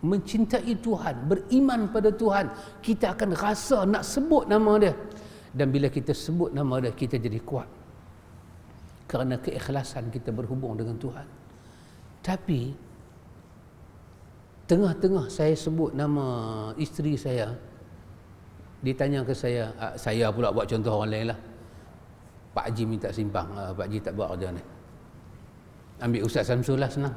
A: mencintai Tuhan, beriman pada Tuhan, kita akan rasa nak sebut nama dia. Dan bila kita sebut nama dia, kita jadi kuat. Kerana keikhlasan kita berhubung dengan Tuhan. Tapi tengah-tengah saya sebut nama isteri saya, ditanya ke saya pula buat contoh orang lain lah. Pak Haji minta simpang, Pak Haji tak buat kerja ni. Ambil Ustaz Samsul lah, senang.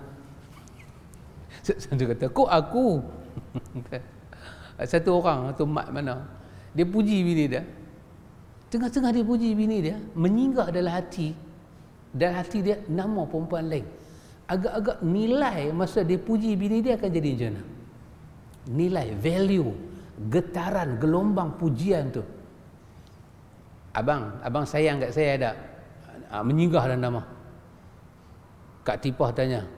A: Ustaz Samsul kata, kok aku? Satu orang, atau mak mana, dia puji bini dia. Tengah-tengah dia puji bini dia, menyinggah dalam hati dia nama perempuan lain. Agak-agak nilai masa dia puji bini dia akan jadi macam mana? Nilai, value, getaran, gelombang pujian tu. Abang sayang kat saya tak? Menyinggah dalam nama. Kak Tipah tanya,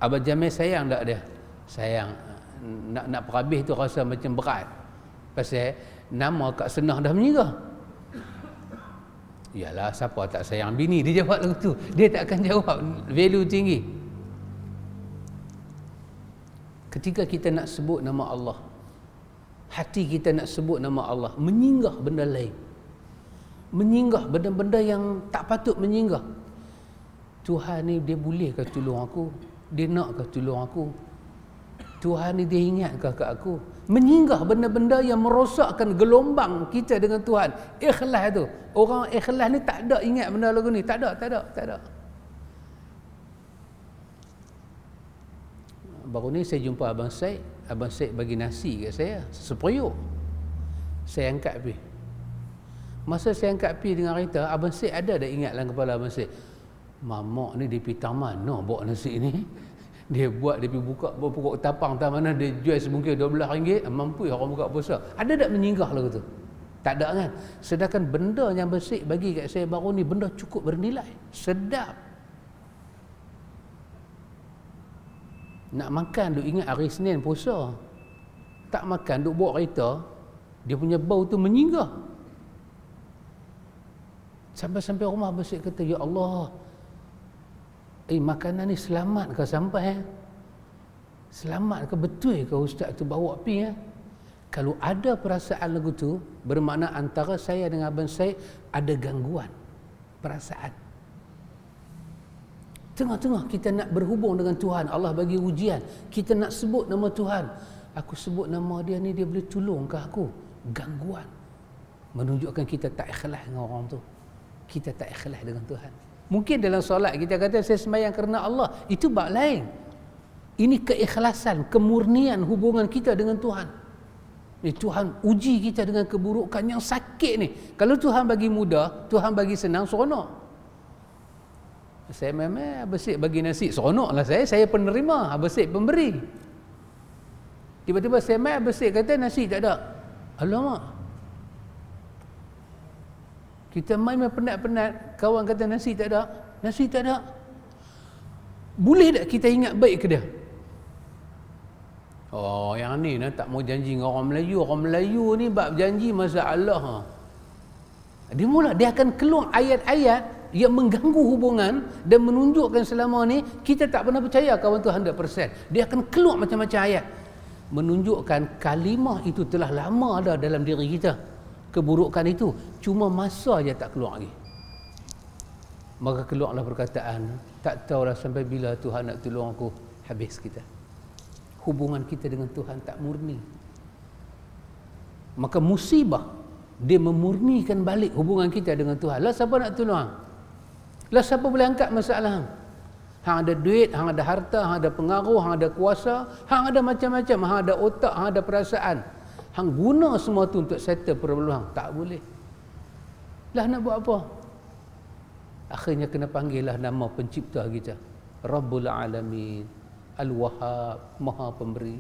A: Abang Jamil sayang tak dia? Sayang. Nak perhabis tu rasa macam berat. Pasal nama Kak Senah dah menyinggah. Yalah, siapa tak sayang bini? Dia jawab lagu tu. Dia tak akan jawab value tinggi. Ketika kita nak sebut nama Allah, hati kita nak sebut nama Allah, menyinggah benda lain, menyinggah benda-benda yang tak patut menyinggah. Tuhan ni dia bolehkah tolong aku? Dia nakkah tolong aku? Tuhan ni dia ingatkah kat aku? Menyinggah benda-benda yang merosakkan gelombang kita dengan Tuhan. Ikhlas tu. Orang ikhlas ni tak ada ingat benda lagu ni. Tak ada. Baru ni saya jumpa Abang Syed. Abang Syed bagi nasi kat saya, seperiuk. Saya angkat pi. Masa saya angkat pi dengan kereta, Abang Syed ada dah ingat dalam kepala Abang Syed, mamak ni dia pergi taman no bawa nasi ni. Dia buat, dia pergi buka pokok tapang tak mana, dia jual sebungkus RM12, mampu orang buka puasa. Ada tak menyinggah lagu tu? Tak ada kan? Sedangkan benda yang bersih bagi kat saya baru ni, benda cukup bernilai, sedap. Nak makan duk ingat hari Senin puasa, tak makan duk bawa kereta, dia punya bau tu menyinggah. Sampai-sampai rumah bersih kata, ya Allah, makanan ni selamat ke sampai? Selamat ke betul ke ustaz tu bawa pi? Kalau ada perasaan lagu tu, bermakna antara saya dengan Abang Syed ada gangguan perasaan. Tengah-tengah kita nak berhubung dengan Tuhan, Allah bagi ujian, kita nak sebut nama Tuhan. Aku sebut nama dia ni, dia boleh tolong ke aku? Gangguan. Menunjukkan kita tak ikhlas dengan orang tu. Kita tak ikhlas dengan Tuhan. Mungkin dalam solat kita kata saya sembahyang kerana Allah, itu bab lain. Ini keikhlasan, kemurnian hubungan kita dengan Tuhan. Tuhan uji kita dengan keburukan yang sakit ni. Kalau Tuhan bagi mudah, Tuhan bagi senang, seronok. Saya memang Abah Syed bagi nasi, seronoklah saya penerima, Abah Syed pemberi. Tiba-tiba saya mai, Abah Syed kata nasi tak ada. Alamak, kita main penat-penat, kawan kata nasi tak ada. Boleh tak kita ingat baik ke dia? Oh, yang ni tak mau janji dengan orang Melayu. Orang Melayu ni bab janji masalah. Dia akan keluar ayat-ayat yang mengganggu hubungan dan menunjukkan selama ni kita tak pernah percaya kawan tu 100%. Dia akan keluar macam-macam ayat menunjukkan kalimah itu telah lama ada dalam diri kita. Keburukan itu cuma masa je tak keluar lagi. Maka keluarlah perkataan, tak tahulah sampai bila Tuhan nak tolong aku. Habis kita. Hubungan kita dengan Tuhan tak murni. Maka musibah dia memurnikan balik hubungan kita dengan Tuhan. Lah siapa nak tolong? Lah siapa boleh angkat masalah? Hang ada duit, hang ada harta, hang ada pengaruh, hang ada kuasa, hang ada macam-macam, hang ada otak, hang ada perasaan. Hang guna semua tu untuk settle problem hang. Tak boleh. Lah nak buat apa? Akhirnya kena panggil lah nama pencipta kita. Rabbul Alamin, Al-Wahhab, Maha Pemberi.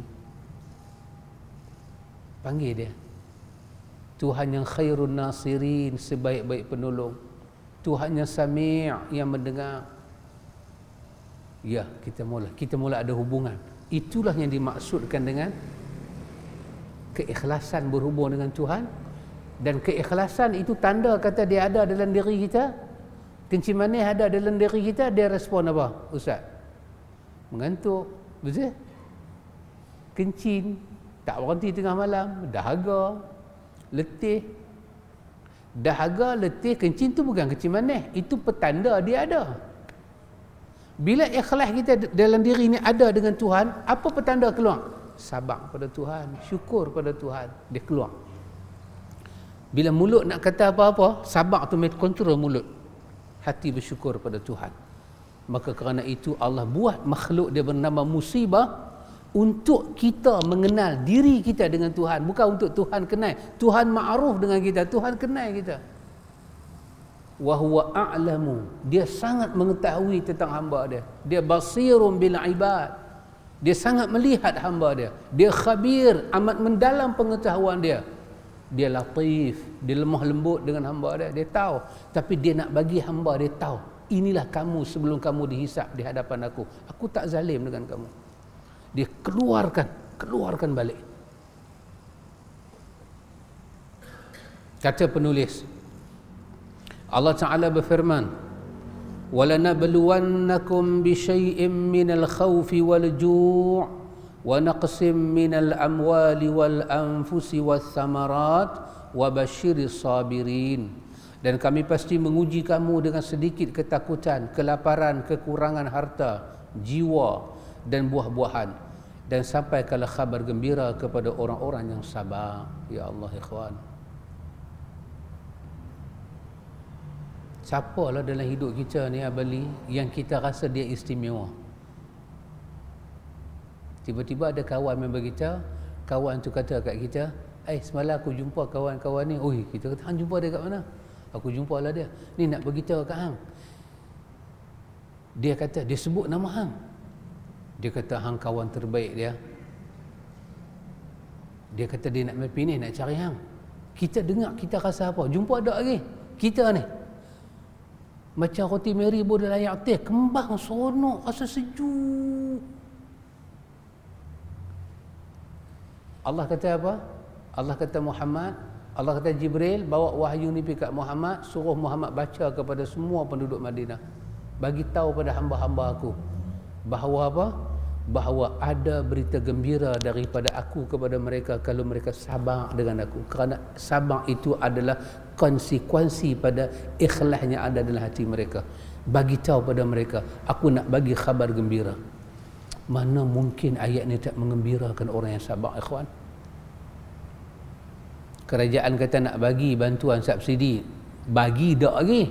A: Panggil dia. Tuhan yang khairun nasirin, sebaik-baik penolong. Tuhan yang Sami' yang mendengar. Ya, kita mula ada hubungan. Itulah yang dimaksudkan dengan keikhlasan berhubung dengan Tuhan. Dan keikhlasan itu tanda kata dia ada dalam diri kita. Kencing manis ada dalam diri kita, dia respon apa? Ustaz? Mengantuk. Betul? Kencing. Tak berhenti tengah malam. Dahaga. Letih. Dahaga, letih, kencing tu bukan kencing manis. Itu petanda dia ada. Bila ikhlas kita dalam diri ni ada dengan Tuhan, apa petanda keluar? Sabar pada Tuhan, syukur pada Tuhan. Dia keluar. Bila mulut nak kata apa-apa, sabar tu kontrol mulut. Hati bersyukur pada Tuhan. Maka kerana itu Allah buat makhluk dia bernama musibah untuk kita mengenal diri kita dengan Tuhan, bukan untuk Tuhan kenal. Tuhan ma'ruf dengan kita, Tuhan kenal kita. Wa huwa a'lamu, dia sangat mengetahui tentang hamba dia. Dia basirun bil ibad, dia sangat melihat hamba dia. Dia khabir, amat mendalam pengetahuan dia. Dia latif, dia lemah lembut dengan hamba dia. Dia tahu, tapi dia nak bagi hamba dia tahu, inilah kamu sebelum kamu dihisap di hadapan aku. Aku tak zalim dengan kamu. Dia keluarkan balik. Kata penulis, Allah Ta'ala berfirman, وَلَنَبْلُوَنَّكُمْ بِشَيْءٍ مِّنَ الْخَوْفِ وَالْجُوعِ وَنَقْصٍ مِّنَ الْأَمْوَالِ وَالْأَنفُسِ وَالثَّمَرَاتِ وَبَشِّرِ الصَّابِرِينَ. Dan kami pasti menguji kamu dengan sedikit ketakutan, kelaparan, kekurangan harta, jiwa dan buah-buahan, dan sampaikanlah khabar gembira kepada orang-orang yang sabar. Ya Allah, ikhwan, siapalah dalam hidup kita ni Abali yang kita rasa dia istimewa? Tiba-tiba ada kawan member kita, kawan tu kata kat kita, semalam aku jumpa kawan-kawan ni. Oi, kita kata, hang jumpa dia kat mana? Aku jumpa lah dia. Ni nak beritahu kat hang. Dia kata, dia sebut nama hang. Dia kata hang kawan terbaik dia. Dia kata dia nak pilih, nak cari hang. Kita dengar, kita rasa apa? Jumpa ada lagi. Kita ni macam roti meri boleh layak teh, kembang seronok, rasa sejuk. Allah kata apa? Allah kata Muhammad, Allah kata Jibril bawa wahyu ni pergi kat Muhammad, suruh Muhammad baca kepada semua penduduk Madinah. Bagi tahu pada hamba-hamba aku bahawa apa? Bahawa ada berita gembira daripada aku kepada mereka kalau mereka sabar dengan aku. Kerana sabar itu adalah konsekuensi pada ikhlas yang ada dalam hati mereka. Bagi tahu pada mereka, aku nak bagi khabar gembira. Mana mungkin ayat ni tak mengembirakan orang yang sabar, ikhwan? Kerajaan kata nak bagi bantuan subsidi, bagi tak lagi.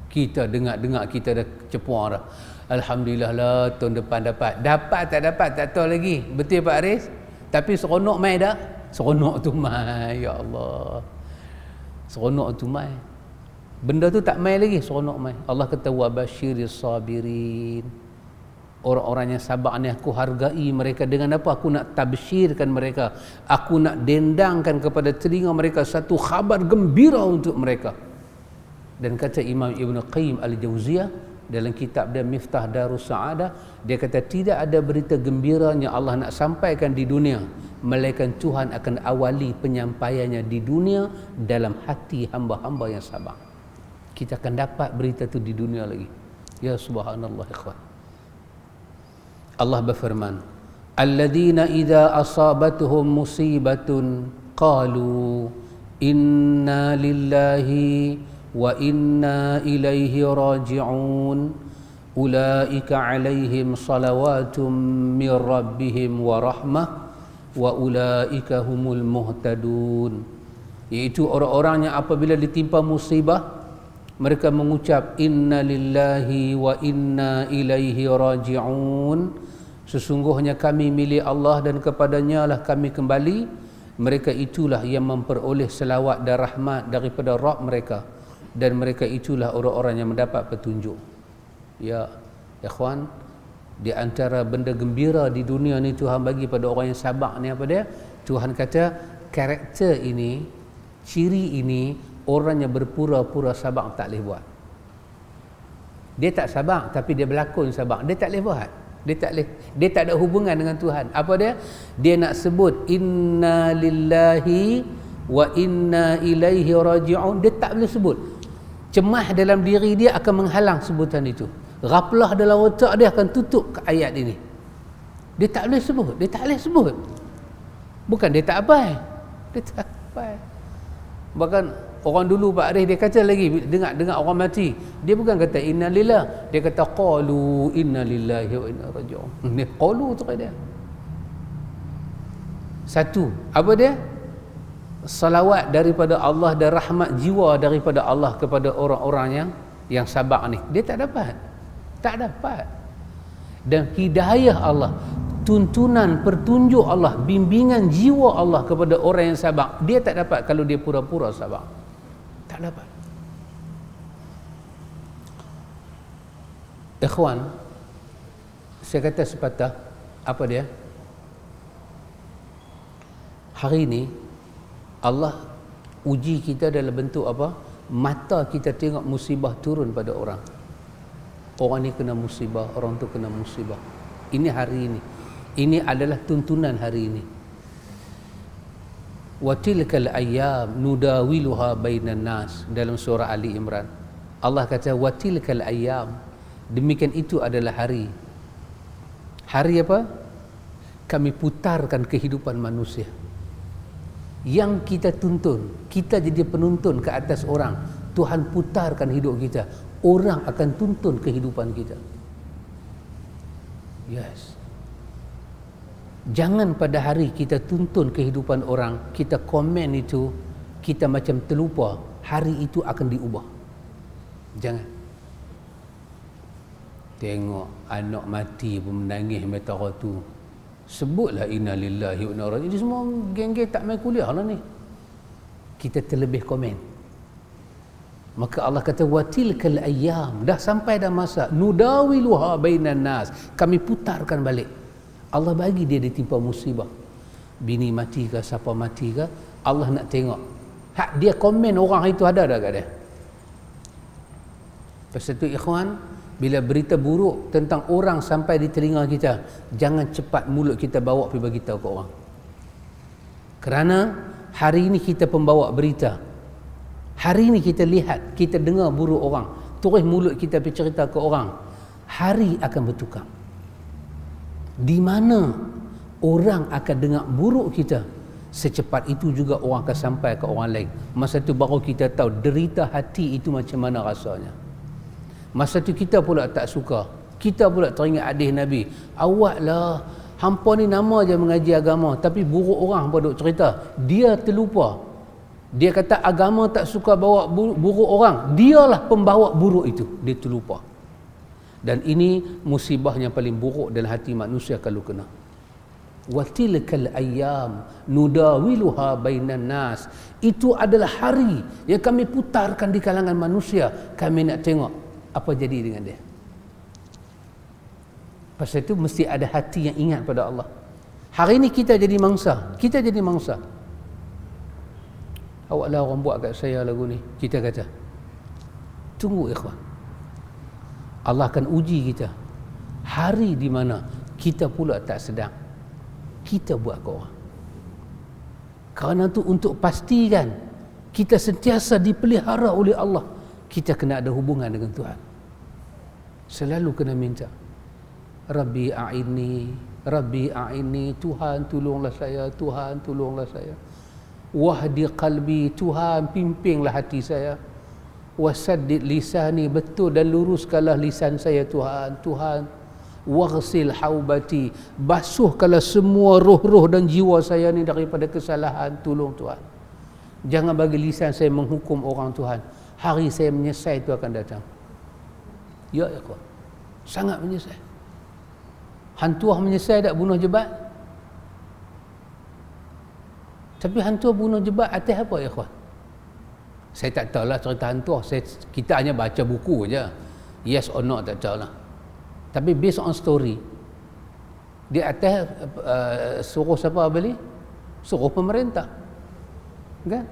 A: Kita dengar-dengar, kita dah cepuang dah. Alhamdulillah lah, tahun depan dapat. Dapat tak tahu lagi. Betul Pak Aris? Tapi seronok mai tak? Seronok tu mai, ya Allah. Seronok tu mai. Benda tu tak main lagi, seronok main. Allah kata wa basyiris sabirin. Orang-orang yang sabar ni aku hargai mereka. Dengan apa? Aku nak tabsyirkan mereka. Aku nak dendangkan kepada telinga mereka satu khabar gembira untuk mereka. Dan kata Imam Ibn Qayyim Al-Jauziyah dalam kitab dia Miftah Darus Sa'adah, dia kata tidak ada berita gembira yang Allah nak sampaikan di dunia melainkan Tuhan akan awali penyampaiannya di dunia dalam hati hamba-hamba yang sabar. Kita akan dapat berita tu di dunia lagi. Ya subhanallah ikhwan. Allah berfirman, alladzina idza asabatuhum musibatun qalu inna lillahi wa inna ilaihi raji'un ulaika alaihim salawatum min rabbihim wa rahmah wa ulaika humul muhtadun. Iaitu orang-orang yang apabila ditimpa musibah mereka mengucap inna lillahi wa inna ilaihi raji'un, sesungguhnya kami milik Allah dan kepadanya lah kami kembali. Mereka itulah yang memperoleh selawat dan rahmat daripada Rabb mereka, dan mereka itulah orang-orang yang mendapat petunjuk. Ya ikhwan, di antara benda gembira di dunia ni Tuhan bagi pada orang yang sabar ni apa dia? Tuhan kata karakter ini, ciri ini, orang yang berpura-pura sabar tak boleh buat. Dia tak sabar tapi dia berlakon sabar. Dia tak boleh buat. Dia tak ada hubungan dengan Tuhan. Apa dia? Dia nak sebut inna lillahi wa inna ilaihi raji'un. Dia tak boleh sebut. Cemas dalam diri dia akan menghalang sebutan itu. Ghaflah dalam otak dia akan tutup ke ayat ini. Dia tak boleh sebut. Dia tak boleh sebut. Bukan dia tak apa. Dia tak apa. Bahkan orang dulu Pak Arif dia kata lagi, dengar orang mati, dia bukan kata inna lillah, dia kata qalu inna lillahi wa inna raji'un. Dia qalu tu dia. Satu, apa dia? Salawat daripada Allah dan rahmat jiwa daripada Allah kepada orang-orang yang sabar ni. Dia tak dapat. Tak dapat. Dan hidayah Allah, tuntunan, pertunjuk Allah, bimbingan jiwa Allah kepada orang yang sabar, dia tak dapat kalau dia pura-pura sabar. Tak dapat. Ikhwan, saya kata sepatah, apa dia? Hari ini Allah uji kita dalam bentuk apa? Mata kita tengok musibah turun pada orang. Orang ni kena musibah, orang tu kena musibah. Ini hari ini. Ini adalah tuntunan hari ini. Wa tilkal ayyam nudawiluha bainan nas, dalam surah Ali Imran. Allah kata wa tilkal ayyam, demikian itu adalah hari. Hari apa? Kami putarkan kehidupan manusia. Yang kita tuntun, kita jadi penuntun ke atas orang. Tuhan putarkan hidup kita. Orang akan tuntun kehidupan kita. Yes. Jangan pada hari kita tuntun kehidupan orang, kita komen itu, kita macam terlupa hari itu akan diubah. Jangan. Tengok anak mati pun menangis mata tu. Sebutlah inna lillahi wa inna ilaihi raji'un. Ini semua geng-geng tak main kuliah lah ni. Kita terlebih komen. Maka Allah kata watilkal ayyam, dah sampai dah masa nudawiluha bainan nas, kami putarkan balik. Allah bagi dia ditimpa musibah. Bini mati ke, siapa mati ke, Allah nak tengok. Hak dia komen orang itu ada kat dia. Pasal tu ikhwan, bila berita buruk tentang orang sampai di telinga kita, jangan cepat mulut kita bawa pergi bagi tahu ke orang. Kerana hari ini kita pembawa berita. Hari ini kita lihat, kita dengar buruk orang, terus mulut kita pergi cerita ke orang. Hari akan bertukar. Di mana orang akan dengar buruk kita, secepat itu juga orang akan sampai ke orang lain. Masa tu baru kita tahu derita hati itu macam mana rasanya. Masa tu kita pula tak suka, kita pula teringat hadis Nabi. Awaklah, hampa ni nama je mengaji agama, tapi buruk orang hampa duk cerita. Dia terlupa. Dia kata agama tak suka bawa buruk orang, dialah pembawa buruk itu. Dia terlupa. Dan ini musibah yang paling buruk dalam hati manusia kalau kena. Wa tilkal ayyam nudawiluha bainan nas. Itu adalah hari yang kami putarkan di kalangan manusia. Kami nak tengok apa jadi dengan dia. Pasal itu mesti ada hati yang ingat pada Allah. Hari ini kita jadi mangsa. Kita jadi mangsa. Awaklah orang buat kat saya lagu ni. Kita kata, tunggu ikhwan. Allah akan uji kita. Hari di mana kita pula tak sedang, kita buat ke orang. Kerana tu untuk pastikan kita sentiasa dipelihara oleh Allah, kita kena ada hubungan dengan Tuhan. Selalu kena minta, Rabbi a'inni, Tuhan tolonglah saya, Tuhan tolonglah saya. Wahdi qalbi, Tuhan pimpinglah hati saya. Wasaddid lisani, betul dan luruskanlah lisan saya Tuhan. Tuhan, waghsil haubati, basuhkanlah semua roh-roh dan jiwa saya ni daripada kesalahan. Tolong Tuhan. Jangan bagi lisan saya menghukum orang Tuhan. Hari saya menyesal itu akan datang. Ya ikhwan, sangat menyesal. Hantuah menyesal tak bunuh jebat? Tapi hantuah bunuh jebat atas apa ikhwan? Saya tak tahulah cerita hantuah. Kita hanya baca buku je. Yes or no tak tahulah. Tapi based on story, di atas suruh siapa beli? Suruh pemerintah. Kan?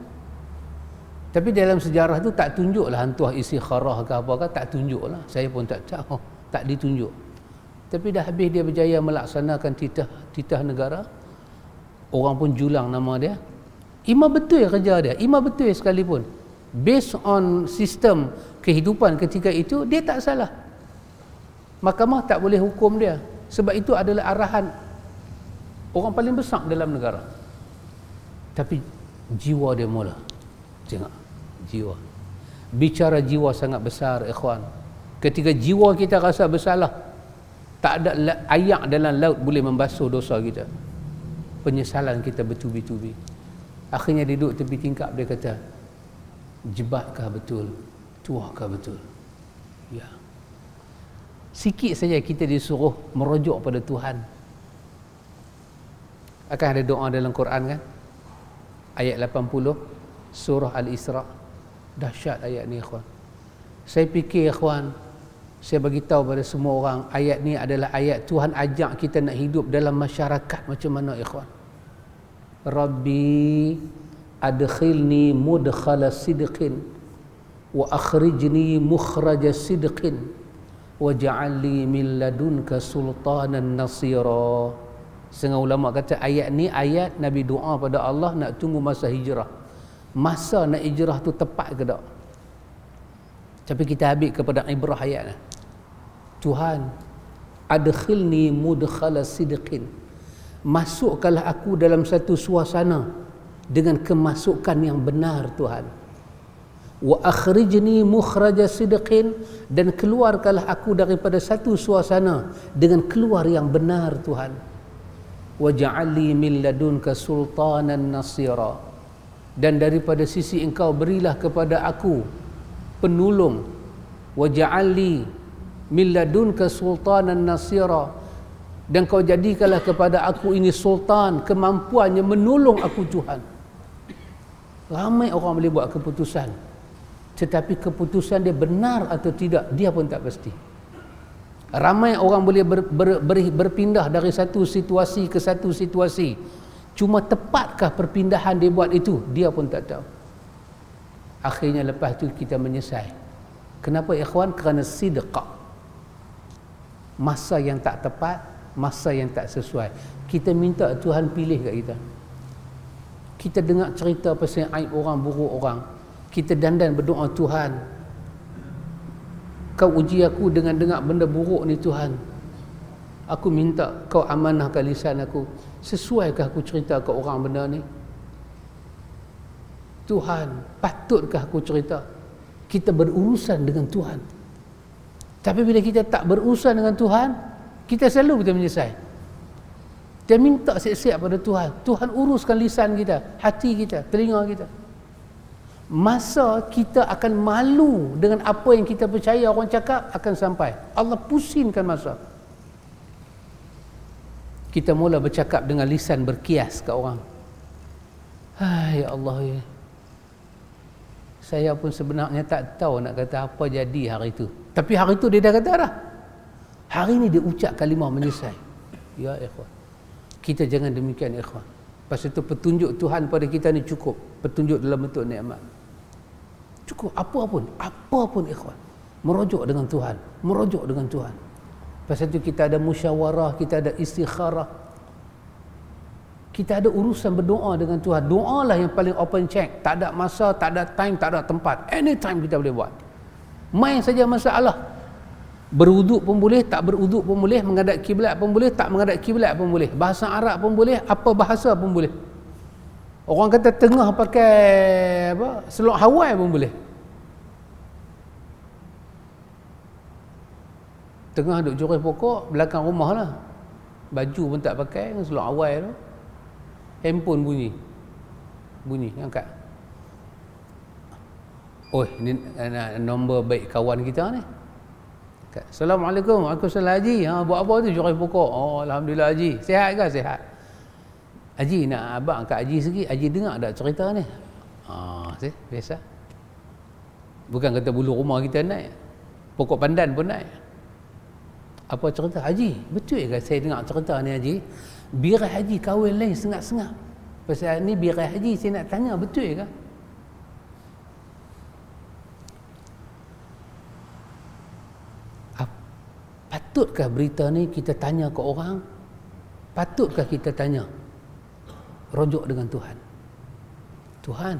A: Tapi dalam sejarah tu tak tunjuklah hantuah istikharah ke apa ke, tak tunjuklah. Saya pun tak tahu, tak ditunjuk. Tapi dah habis dia berjaya melaksanakan titah negara, orang pun julang nama dia. Imam betul kerja dia, imam betul sekalipun. Based on sistem kehidupan ketika itu, dia tak salah. Mahkamah tak boleh hukum dia. Sebab itu adalah arahan orang paling besar dalam negara. Tapi jiwa dia mula. Tengok, jiwa. Bicara jiwa sangat besar, ikhwan. Ketika jiwa kita rasa bersalah, tak ada ayak dalam laut boleh membasuh dosa kita. Penyesalan kita bertubi-tubi. Akhirnya dia duduk tepi tingkap, dia kata, jebatkah betul? Tuahkah betul? Ya. Sikit saja kita disuruh merujuk pada Tuhan. Akan ada doa dalam Quran kan? Ayat 80 surah Al-Isra. Dahsyat ayat ni ikhwan. Saya fikir ikhwan, saya bagi tahu pada semua orang, ayat ni adalah ayat Tuhan ajak kita nak hidup dalam masyarakat macam mana ikhwan. Rabbi adkhilni mudkhala sidqin wa akhrijni mukhraja sidqin waj'al li min ladunka sultanan nasira. Setengah ulama kata ayat ni ayat Nabi doa pada Allah nak tunggu masa hijrah. Masa nak hijrah tu tepat ke tak? Tapi kita ambil kepada ibrah ayat ni. Tuhan, adkhilni mudkhala sidqin. Masukkanlah aku dalam satu suasana dengan kemasukan yang benar Tuhan. Wa akhrijni mukhraja sidqin, dan keluarkanlah aku daripada satu suasana dengan keluar yang benar Tuhan. Waj'alni min ladunka sultanan nasira, dan daripada sisi engkau berilah kepada aku penolong. Waj'alni min ladunka sultanan nasira, dan kau jadikanlah kepada aku ini sultan, kemampuannya menolong aku Tuhan. Ramai orang boleh buat keputusan, tetapi keputusan dia benar atau tidak, dia pun tak pasti. Ramai orang boleh berpindah dari satu situasi ke satu situasi, cuma tepatkah perpindahan dia buat itu, dia pun tak tahu. Akhirnya lepas tu kita menyesal. Kenapa ikhwan? Kerana sidqa, masa yang tak tepat, masa yang tak sesuai. Kita minta Tuhan pilih kat kita. Kita dengar cerita pasal aib orang, buruk orang, kita dandan berdoa, Tuhan, kau uji aku dengan dengar benda buruk ni Tuhan. Aku minta kau amanahkan lisan aku. Sesuaikah aku cerita ke orang benda ni? Tuhan, patutkah aku cerita? Kita berurusan dengan Tuhan. Tapi bila kita tak berurusan dengan Tuhan, kita selalu kita menyesal. Dia minta siap-siap pada Tuhan. Tuhan uruskan lisan kita, hati kita, telinga kita. Masa kita akan malu dengan apa yang kita percaya orang cakap akan sampai. Allah pusingkan masa. kita mula bercakap dengan lisan berkias ke orang. Ya Allah ya. Saya pun sebenarnya tak tahu nak kata apa jadi hari itu. Tapi hari itu dia dah kata dah. Hari ini dia ucap kalimah menyesal. Ya ikhwan. Kita jangan demikian ikhwan. Pasal itu petunjuk Tuhan pada kita ni cukup. Petunjuk dalam bentuk nikmat. Cukup apa pun ikhwan. Merujuk dengan Tuhan. Merujuk dengan Tuhan. Pasal itu kita ada musyawarah, kita ada istikharah. Kita ada urusan berdoa dengan Tuhan. Doalah yang paling open check. Tak ada masa, tak ada time, tak ada tempat. Anytime kita boleh buat. Main saja masalah. Berwuduk pun boleh, tak berwuduk pun boleh, menghadap kiblat pun boleh, tak menghadap kiblat pun boleh. Bahasa Arab pun boleh, apa bahasa pun boleh. Orang kata tengah pakai selok Hawaii pun boleh. Tengah duduk juris pokok, belakang rumah lah. Baju pun tak pakai, selok Hawaii tu. Handphone bunyi, angkat. Ni nombor baik kawan kita ni. Assalamualaikum. Waalaikumsalam Haji. Buat apa tu juris pokok? Alhamdulillah Haji. Sihat ke? Sihat. Haji nak abang kat Haji sikit. Haji dengar tak cerita ni? Biasa. Bukan kata bulu rumah kita naik. Pokok pandan pun naik. Apa cerita? Haji, betul ke saya dengar cerita ni Haji? Birai Haji kahwin lain sengak-sengak. Pasal ni birai Haji saya nak tanya, betul ke? Patutkah berita ni kita tanya ke orang? Patutkah kita tanya? Rujuk dengan Tuhan. Tuhan,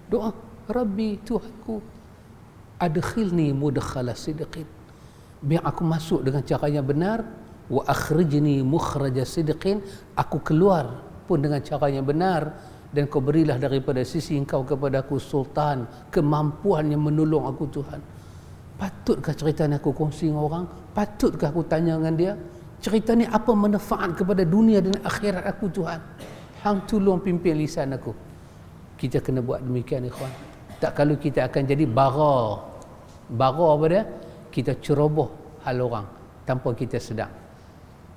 A: doa, Rabbi, Tuhanku, adkhilni mudkhala sidqin. Biar aku masuk dengan cara yang benar. Wa akhrijni mukhraja sidqin, aku keluar pun dengan cara yang benar, dan kau berilah daripada sisi engkau kepada aku sultan, kemampuan yang menolong aku Tuhan. Patutkah cerita ni aku kongsi dengan orang? Patutkah aku tanya dengan dia? Cerita ni apa manfaat kepada dunia dan akhirat aku Tuhan? Hang tolong pimpin lisan aku. Kita kena buat demikian ikhwan. Tak kalau kita akan jadi bara apa dia? Kita ceroboh hal orang tanpa kita sedar.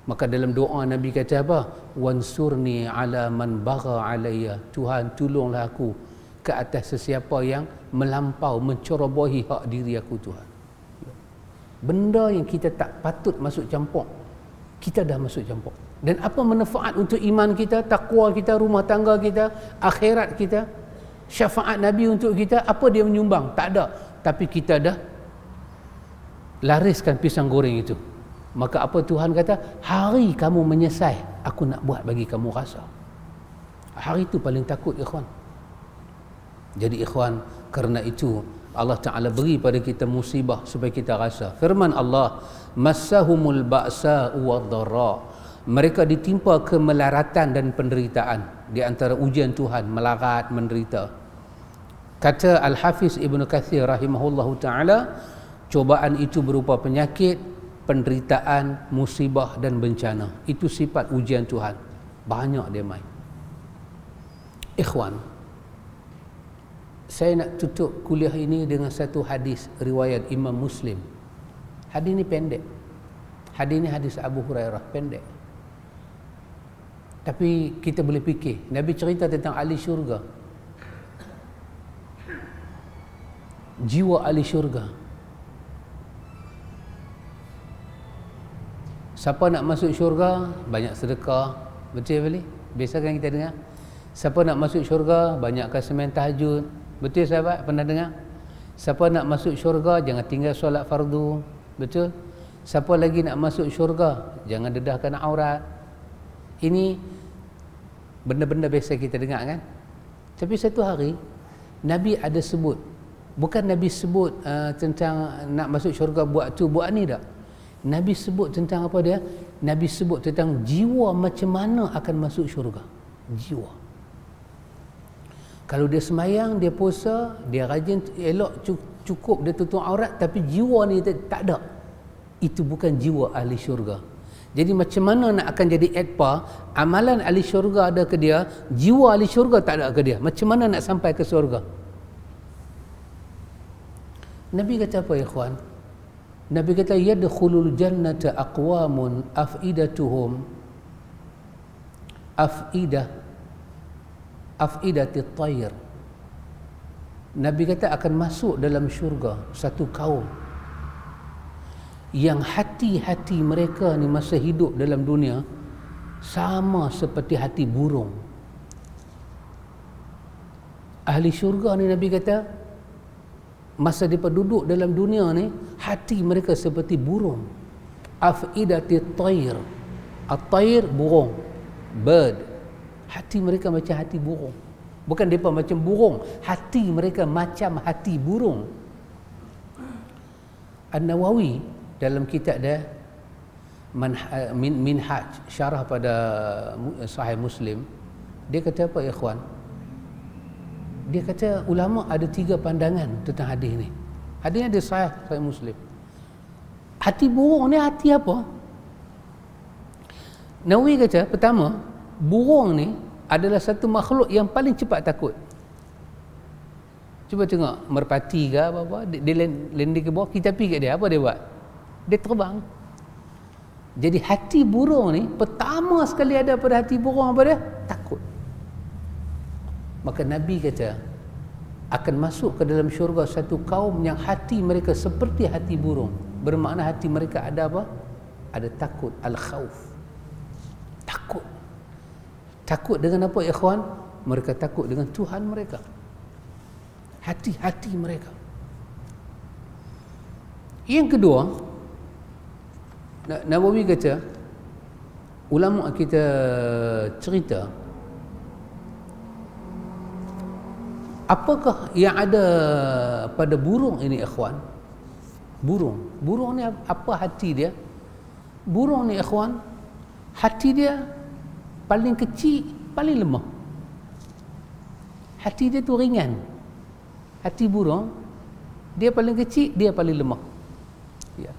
A: Maka dalam doa Nabi kata apa? Wansurni ala man bagha alayya. Tuhan tolonglah aku ke atas sesiapa yang melampau, mencerobohi hak diri aku Tuhan. Benda yang kita tak patut masuk campur, kita dah masuk campur. Dan apa manfaat untuk iman kita, takwa kita, rumah tangga kita, akhirat kita, syafaat Nabi untuk kita? Apa dia menyumbang? Tak ada. Tapi kita dah lariskan pisang goreng itu. Maka apa Tuhan kata? Hari kamu menyesal, aku nak buat bagi kamu rasa. Hari itu paling takut ikhwan. Jadi ikhwan, kerana itu Allah Ta'ala beri pada kita musibah supaya kita rasa. Firman Allah, massahumul ba'sa wa dharra. Mereka ditimpa kemelaratan dan penderitaan. Di antara ujian Tuhan, melarat, menderita. Kata Al-Hafiz Ibn Kathir rahimahullahu ta'ala, cobaan itu berupa penyakit, penderitaan, musibah dan bencana. Itu sifat ujian Tuhan. Banyak dia main. Ikhwan, saya nak tutup kuliah ini dengan satu hadis riwayat Imam Muslim. Hadis ini pendek. Hadis ini hadis Abu Hurairah, pendek. Tapi kita boleh fikir. Nabi cerita tentang ahli syurga. Jiwa ahli syurga. Siapa nak masuk syurga, banyak sedekah. Betul boleh? Biasa kan kita dengar. Siapa nak masuk syurga, banyakkan sembahyang tahajud. Betul sahabat? Pernah dengar? Siapa nak masuk syurga, jangan tinggal solat fardu. Betul? Siapa lagi nak masuk syurga, jangan dedahkan aurat. Ini benda-benda biasa kita dengar kan? Tapi satu hari Nabi ada sebut. Bukan Nabi sebut tentang nak masuk syurga buat tu buat ni tak. Nabi sebut tentang apa dia? Nabi sebut tentang jiwa macam mana akan masuk syurga. Jiwa. Kalau dia semayang, dia puasa, dia rajin elok, cukup dia tutup aurat, tapi jiwa ni tak ada. Itu bukan jiwa ahli syurga. Jadi macam mana nak akan jadi adpa? Amalan ahli syurga ada ke dia, jiwa ahli syurga tak ada ke dia. Macam mana nak sampai ke syurga? Nabi kata apa ya ikhwan? Nabi kata yadkhulul jannata aqwamun afidatuhum afidatit tayr. Nabi kata akan masuk dalam syurga satu kaum yang hati-hati mereka ni masa hidup dalam dunia sama seperti hati burung. Ahli syurga ni Nabi kata masa mereka duduk dalam dunia ni hati mereka seperti burung. Afidatit tayr. At-tayr burung, bird. Hati mereka macam hati burung. Bukan mereka macam burung, hati mereka macam hati burung. An-Nawawi dalam kitab dia Minhaj, syarah pada Sahih Muslim, dia kata apa ikhwan? Dia kata ulama ada 3 pandangan tentang hadis ni. Hadis ni ada Sahih Muslim. Hati burung ni hati apa? Nawawi kata pertama, burung ni adalah satu makhluk yang paling cepat takut. Cuba tengok merpati ke apa-apa, dia landing ke bawah, kita pergi kat dia, apa dia buat? Dia terbang. Jadi hati burung ni pertama sekali ada pada hati burung apa dia? Takut. Maka Nabi kata akan masuk ke dalam syurga satu kaum yang hati mereka seperti hati burung. Bermakna hati mereka ada apa? Ada takut, al-khauf. Takut. Takut dengan apa ikhwan? Mereka takut dengan Tuhan mereka. Hati-hati mereka. Yang kedua, Nawawi kata, ulama kita cerita, apakah yang ada pada burung ini ikhwan? Burung ni apa hati dia? Burung ni ikhwan, hati dia paling kecil, paling lemah. Hati dia tu ringan. Hati burung, dia paling kecil, dia paling lemah. Ya.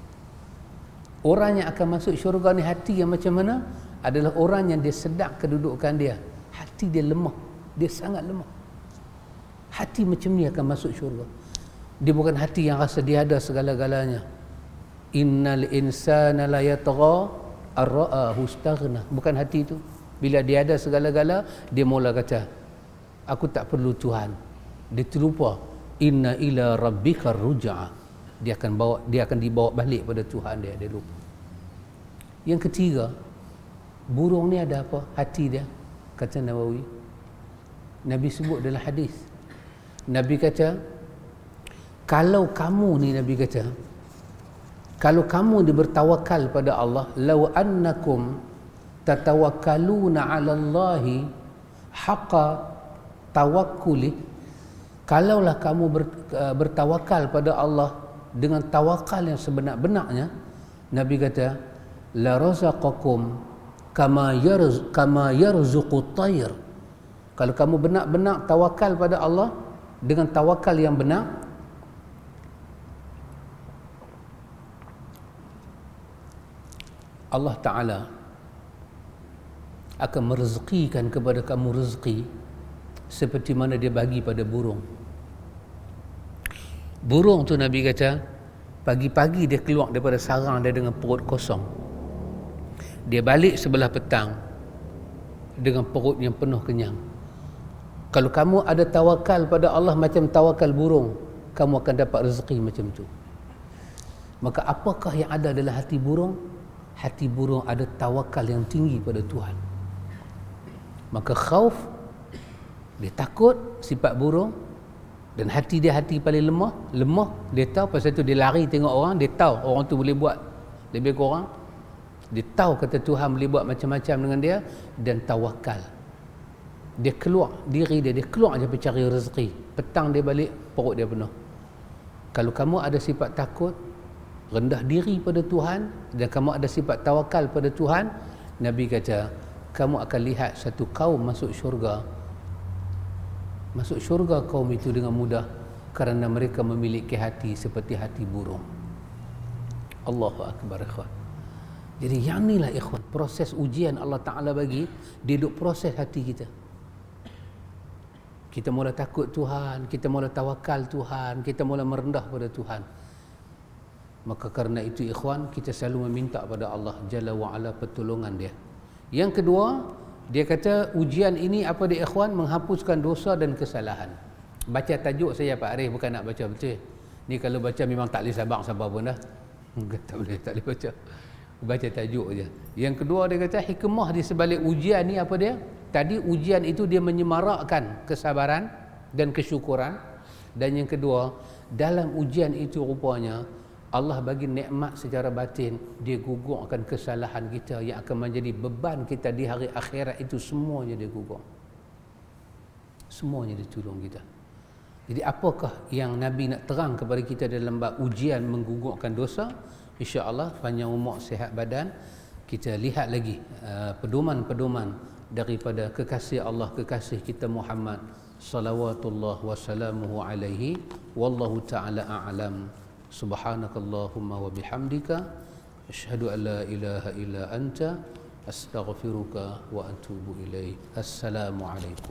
A: Orang yang akan masuk syurga ni hati yang macam mana? Adalah orang yang dia sedar kedudukan dia. Hati dia lemah. Dia sangat lemah. Hati macam ni akan masuk syurga. Dia bukan hati yang rasa dia ada segala-galanya. Innal insana la yatgha ar-ra'ahu istaghna. Bukan hati itu. Bila dia ada segala-gala, dia mula kata, aku tak perlu Tuhan. Dia terlupa, inna ila rabbika ruj'a. Dia akan dibawa balik pada Tuhan dia lupa. Yang ketiga, burung ni ada apa? Hati dia, kata Nawawi. Nabi sebut dalam hadis. Nabi kata, kalau kamu ni, Nabi kata, kalau kamu bertawakal pada Allah, law annakum tatawakkaluna 'ala Allahi haqqa tawakkuli, kalaulah kamu bertawakal pada Allah dengan tawakal yang sebenar-benarnya, Nabi kata, la razaqakum kama yarzuqut tayr. Kalau kamu benar-benar tawakal pada Allah dengan tawakal yang benar, Allah Ta'ala akan merezekikan kepada kamu rezeki seperti mana dia bagi pada burung. Burung tu Nabi kata, pagi-pagi dia keluar daripada sarang dia dengan perut kosong. Dia balik sebelah petang dengan perut yang penuh kenyang. Kalau kamu ada tawakal pada Allah macam tawakal burung, kamu akan dapat rezeki macam tu. Maka apakah yang ada dalam hati burung? Hati burung ada tawakal yang tinggi pada Tuhan. Maka khauf, dia takut, sifat burung. Dan hati dia hati paling lemah, dia tahu pasal tu dia lari tengok orang, dia tahu orang tu boleh buat lebih kurang. Dia tahu kata Tuhan boleh buat macam-macam dengan dia, dan tawakal. Dia keluar diri dia keluar je pergi cari rezeki. Petang dia balik, perut dia penuh. Kalau kamu ada sifat takut, rendah diri pada Tuhan, dan kamu ada sifat tawakal pada Tuhan, Nabi kata, kamu akan lihat satu kaum masuk syurga. Masuk syurga kaum itu dengan mudah kerana mereka memiliki hati seperti hati burung. Allahu Akbar ikhwan. Jadi yang inilah ikhwan, proses ujian Allah Ta'ala bagi, dia duk proses hati kita. Kita mula takut Tuhan, kita mula tawakal Tuhan, kita mula merendah pada Tuhan. Maka kerana itu ikhwan, kita selalu meminta pada Allah Jalla wa'ala pertolongan dia. Yang kedua, Dia kata ujian ini apa dia ikhwan? Menghapuskan dosa dan kesalahan. Baca tajuk saya Pak Arif, bukan nak baca betul. Ni kalau baca memang tak boleh sabar pun dah. Tak boleh baca. Baca tajuk je. Yang kedua dia kata hikmah di sebalik ujian ni apa dia? Tadi ujian itu dia menyemarakkan kesabaran dan kesyukuran. Dan yang kedua, dalam ujian itu rupanya Allah bagi nikmat secara batin, dia gugurkan kesalahan kita yang akan menjadi beban kita di hari akhirat itu, semuanya dia gugur. Semuanya dia tolong kita. Jadi apakah yang Nabi nak terang kepada kita dalam bab ujian menggugurkan dosa? InsyaAllah panjang umur, sihat badan, kita lihat lagi pedoman-pedoman daripada kekasih Allah, kekasih kita Muhammad salawatullah wassalamuhu alaihi. Wallahu ta'ala a'lam. Subhanakallahumma wa bihamdika asyhadu an la ilaha illa anta astaghfiruka wa atubu ilaik. Assalamualaikum.